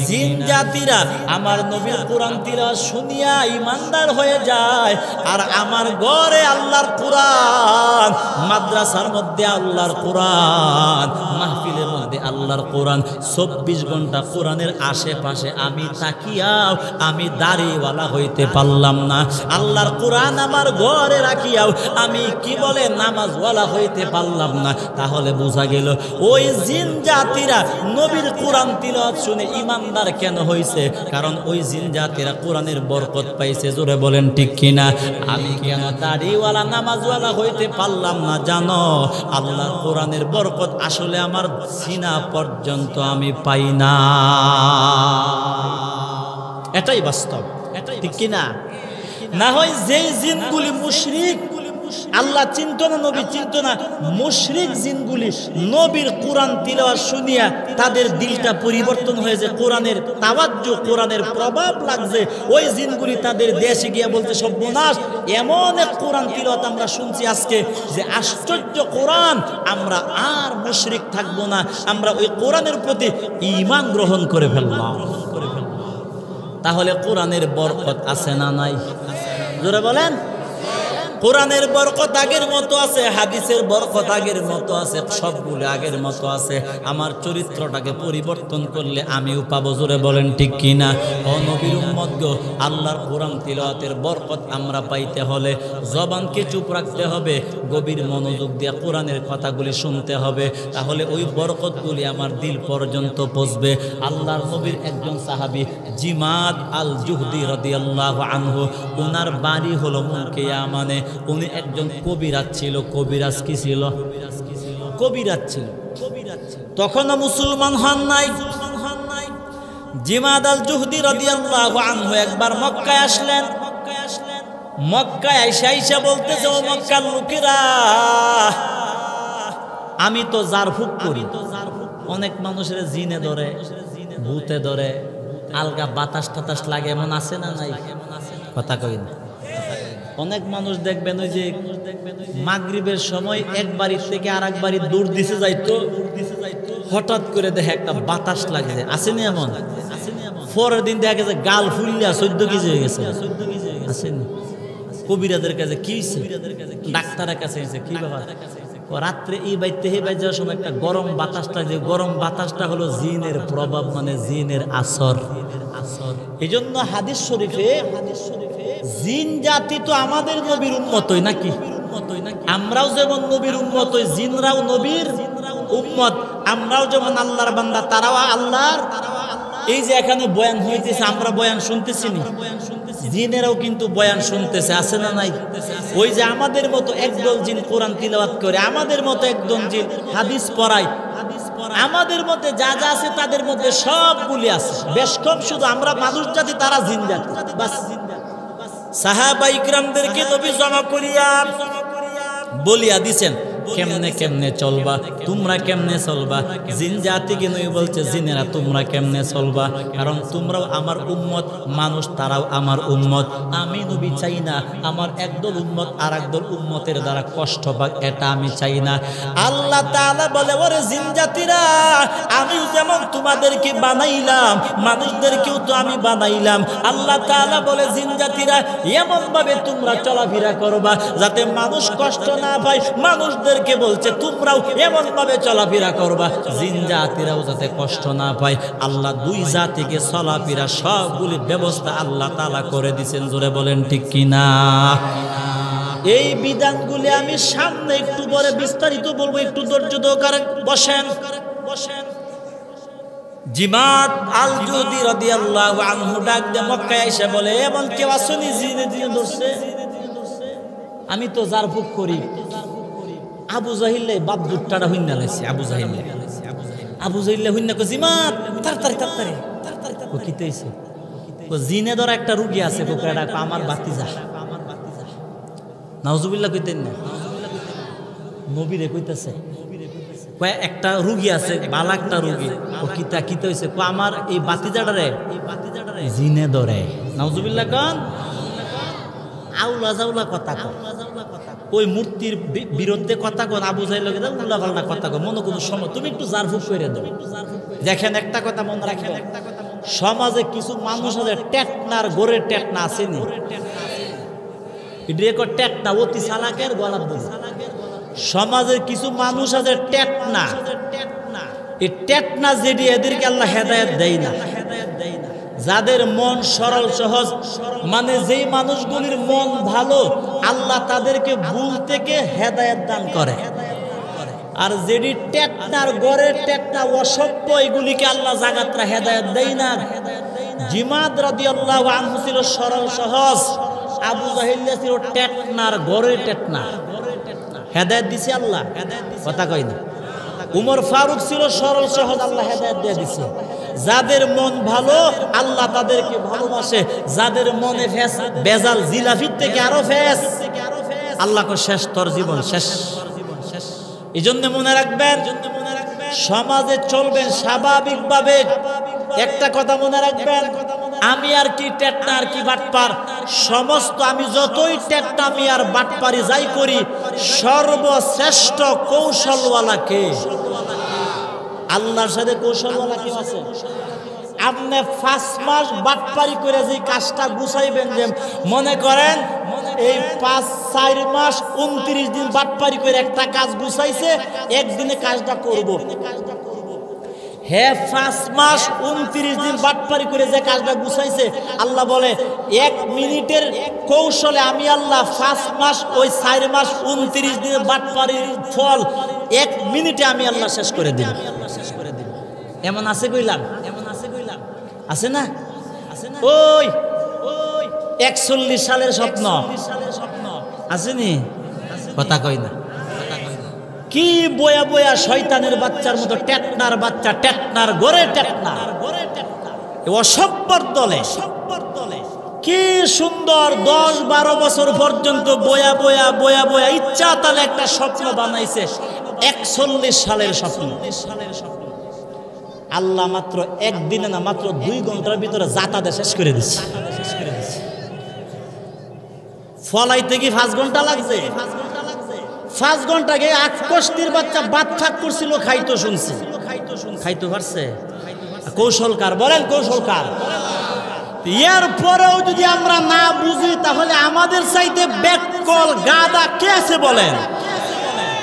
জিন জাতিরা আমার নবীর কোরআন তিলাওয়াত শুনিয়া ঈমানদার হয়ে যায়, আর আমার ঘরে আল্লাহর কোরআন, মাদ্রাসার মধ্যে আল্লাহর কোরআন, মাহফিলের মধ্যে আল্লাহর কোরআন, 24 ঘন্টা কোরআনের আশেপাশে আমি তাকিয়াও আমি দাড়িওয়ালা হইতে পারলাম না। আল্লাহর কোরআন আমার ঘরে রাখিয়াও আমি কি বলে নামাজওয়ালা হইতে পারলাম না। তাহলে বোঝা গেল ওই জিন জাতিরা নবীর কোরআন তিলাওয়াত শুনে ঈমানদার কেন হইছে? কারণ ওই জিন জাতিরা কোরআনের বরকত পাইছে। জোরে বলেন ঠিক কিনা? আমি কেন দাড়িওয়ালা নামাজওয়ালা হইতে পারলাম না জানো? আল্লাহর কোরআনের বরকত আসলে আমার সিনা পর্যন্ত আমি পাই না। এটাই বাস্তব, এটাই ঠিক কিনা? না হয় যেই জিনগুলি মুশরিক, আল্লাহ চিনত না, নবী চিনত না, মুশরিক জিনগুলি নবীর কোরআন তিলাওয়াত শুনিয়া তাদের দিলটা পরিবর্তন হয়েছে, কোরআনের তাওয়াজ্জু, কোরআনের প্রভাব লাগছে। ওই জিনগুলি তাদের দেশে গিয়া বলতে সর্বনাশ, এমন এক কোরআন তিলাওয়াত আমরা শুনছি আজকে যে আশ্চর্য কোরআন, আমরা আর মুশরিক থাকবো না, আমরা ওই কোরআনের প্রতি ঈমান গ্রহণ করে ফেললাম। তাহলে কোরআনের বরকত আছে না নাই? জোরে বলেন। কোরআনের বরকত আগের মতো আছে, হাদিসের বরকত আগের মতো আছে, সবগুলো আগের মতো আছে। আমার চরিত্রটাকে পরিবর্তন করলে আমিও পাবো। জোরে বলেন ঠিক কিনা? ও নবীর উম্মত গো, আল্লাহর কোরআন তিলাওয়াতের বরকত আমরা পাইতে হলে জবানকে চুপ রাখতে হবে, গভীর মনোযোগ দিয়ে কোরআনের কথাগুলি শুনতে হবে, তাহলে ওই বরকতগুলি আমার দিল পর্যন্ত পৌঁছবে। আল্লাহর নবীর একজন সাহাবী জিমাদ আল জুহদি রাদিয়াল্লাহু আনহু, ওনার বাড়ি হলো মুলকিয়া, মানে উনি একজন কবিরাজ ছিল। কবিরাজ কি ছিল? কবিরাজ ছিল। তখনও মুসলমান হন নাই। জিমাদ আল জুহদি রাদিয়াল্লাহু আনহু একবার মক্কায় আসলেন। মক্কায় আইসা বলতেছে, ও মক্কার লোকেরা, আমি তো জারফুক করি। অনেক মানুষের জিনে ধরে, ভূতে ধরে, আলগা বাতাস টাতাস লাগে, এমন আছে না নাই? কথা কই না। অনেক মানুষ দেখবেন ওই যে মাগরিবের সময় এক বাড়ির থেকে আর এক বাড়ি দূর দিছে যাইতো, হঠাৎ করে দেখে একটা বাতাস লাগছে, আসেনি এমন? পরের দিন দেখা গেছে গাল ফুললিয়া 14 কেজি হয়ে গেছে, আসেনি? কবিরাদের কাছে কি হয়েছে, ডাক্তারের কাছে হয়েছে, কি ব্যাপার? রাত্রে এই বাইতে হে বাই যাওয়ার সময় একটা গরম বাতাসটা, যে গরম বাতাসটা হলো জিনের প্রভাব, মানে জিনের আসর। এই জন্য হাদিস শরীফে জিন জাতি তো আমাদের নবীর উম্মতই নাকি? আমরাও যেমন নবীর উম্মত, জিনরাও নবীর উম্মত। আমরাও যেমন আল্লাহর বান্দা, তারাও আল্লাহর। এই যে এখানে বয়ান হইতেছে, আমরা বয়ান শুনতেছি নি, জিনেরাও কিন্তু বয়ান শুনতেছে, আছে না নাই? ওই যে আমাদের মতো একদল জিন কোরআন তিলাওয়াত করে, আমাদের মতো একদল জিন হাদিস পড়ায়, আমাদের মধ্যে যা যা আছে তাদের মধ্যে সবগুলি আছে। বেশ কম শুধু আমরা মানুষ জাতি, তারা জিন জাতি। বাস সাহাবা ইকরামদেরকে নবী জমা করিয়া বলিয়া দিছেন, কেমনে কেমনে চলবা, তোমরা কেমনে চলবা। জিন জাতিকে নবী বলছে, জিনেরা তোমরা কেমনে চলবা, কারণ তোমরাও আমার উম্মত, মানুষ তারাও আমার উম্মত। আমি নবী চাই না আমার একদল উম্মত আর একদল উম্মতের দ্বারা কষ্ট পাক, এটা আমি চাই না। আল্লাহ তাআলা বলে, ওরে জিন জাতিরা, আমি যেমন তোমাদেরকে বানাইলাম, মানুষদেরকেও তো আমি বানাইলাম। আল্লাহ তাআলা বলে, জিন জাতিরা এমন ভাবে তোমরা চলাফেরা করবা যাতে মানুষ কষ্ট না পায়। মানুষদের কে বলছে তোমরাও এমন ভাবে চলাফেরা করবা জিন জাতিরাও যাতে কষ্ট না পায়। আল্লাহ দুই জাতিকে চলাফেরা সবগুলি ব্যবস্থা আল্লাহ তাআলা করে দিয়েছেন। জোরে বলেন ঠিক কিনা? এই বিধানগুলি আমি সামনে একটু পরে বিস্তারিত বলবো, একটু ধৈর্য ধরে বসেন। জিমাত আল জুদি রাদিয়াল্লাহু আনহু ডাক দিয়ে মক্কায় এসে বলে, এমন কেউ আসেনি জিনে জিনে ধরছে? আমি তো জারফুক করি। আবু জাহিল্লে বাপ দুটাটা হইনা লাইছে। আবু জাহিল্লে হইনা কো, জিমাত তাড়াতাড়ি ও কি কইছে? ও জিনে ধরা একটা রোগী আছে, কোকড়া আমার বাতিজা। নাউজুবিল্লাহ কইতেন না, নবীরে কইতাছে, কয় একটা রোগী আছে, বালা একটা রোগী। ও কিতা হইছে? কো আমার এই বাতিজাটারে জিনে ধরে। নাউজুবিল্লাহ কোন আউলা জাউলা কথা কয়, ওই মূর্তির বিরুদ্ধে কথা কোন, আবু জাহিল উল্লা পাল্টা কথা কয়, মনে কোনো সময় তুমি একটু জারফুক করে দাও। দেখেন একটা কথা মনে রাখবেন, সমাজে কিছু মানুষ আছে টেকনার গোরের টেকনা আসেনি, টেকনা অতি চালাকের গলাপ বলি। সমাজের কিছু মানুষ আছে টেকনা, এই টেকনা যেটি এদেরকে আল্লাহ হেদায়েত দেয় না। যাদের মন সরল সহজ, মানে যেই মানুষগুলির মন ভালো, আল্লাহ তাদেরকে ভুল থেকে হেদায়েত দান করে। আর যেটি টেকনার গড়ের টেকনা অসভ্য, এগুলিকে আল্লাহ জাগাতরা হেদায়েত দেয় না। জিমাদ রাদিয়াল্লাহু আনহু ছিল সরল সহজ, আবু জাহিল ছিল টেকনার গড়ের টেকনা, হেদায়েত দিছে আল্লাহ, কথা কই না। উমর ফারুক ছিল সরল সহজ, আল্লাহ হেদায়েত দিয়ে দিছে। যাদের মন ভালো আল্লাহ তাদেরকে ভালোবাসে, যাদের মনে ফেস বেজাল, জিলাফির থেকে আরো ফেস, আল্লাহ কো শেষ তোর জীবন শেষ। এই জন্য মনে রাখবেন, সমাজে চলবেন স্বাভাবিকভাবে। একটা কথা মনে রাখবেন, আমি আর কি টেটনা আর কি বাটপার, সমস্ত আমি যতই টেটনামি আর বাটপারি যাই করি, সর্বশ্রেষ্ঠ কৌশলওয়ালা কে? আল্লাহর সাথে কৌশলওয়ালা কেউ আছে? আপনি 5 মাস বাটপারি করে যে কাজটা গুছাইবেন, যে মনে করেন এই 5-4 মাস 29 দিন বাটপারি করে একটা কাজ গুছাইছে, একদিনে কাজটা করব। হ্যাঁ, 5 মাস 29 দিন বাটপারি করে যে কাজটা গুছাইছে, আল্লাহ বলে 1 মিনিটের কৌশলে আমি আল্লাহ 5 মাস ওই 4 মাস 29 দিনের বাটপারির ফল 1 মিনিটে আমি আল্লাহ শেষ করে দিই। এমন আছে কইলাম? আছে না? ওই 41 সালের স্বপ্ন আসেনি? কথা কই না। কি বয়া বয়া শয়তানের বাচ্চার মতো টেটনার বাচ্চা, টেটনার গড়ে টেটনা, অসভ্যর দলে কি সুন্দর 10-12 বছর পর্যন্ত বয়া বয়া বয়া বয়া ইচ্ছা তালে একটা স্বপ্ন বানাইছে। 41 সালের স্বপ্ন। আল্লাহ মাত্র একদিনে না, মাত্র 2 ঘন্টার ভিতরে জাতাতে শেষ করে দিচ্ছে। ফলাইতে কি 5 ঘন্টা লাগছে? 5 ঘন্টা গে 8 কষ্টির বাচ্চা বাত ফাঁক করছিল, খাইতো শুনছি, খাইতে পারছে? কৌশলকার বলেন, কৌশলকার। এর পরেও যদি আমরা না বুঝি, তাহলে আমাদের চাইতে বেকল গাদা কে আছে বলেন?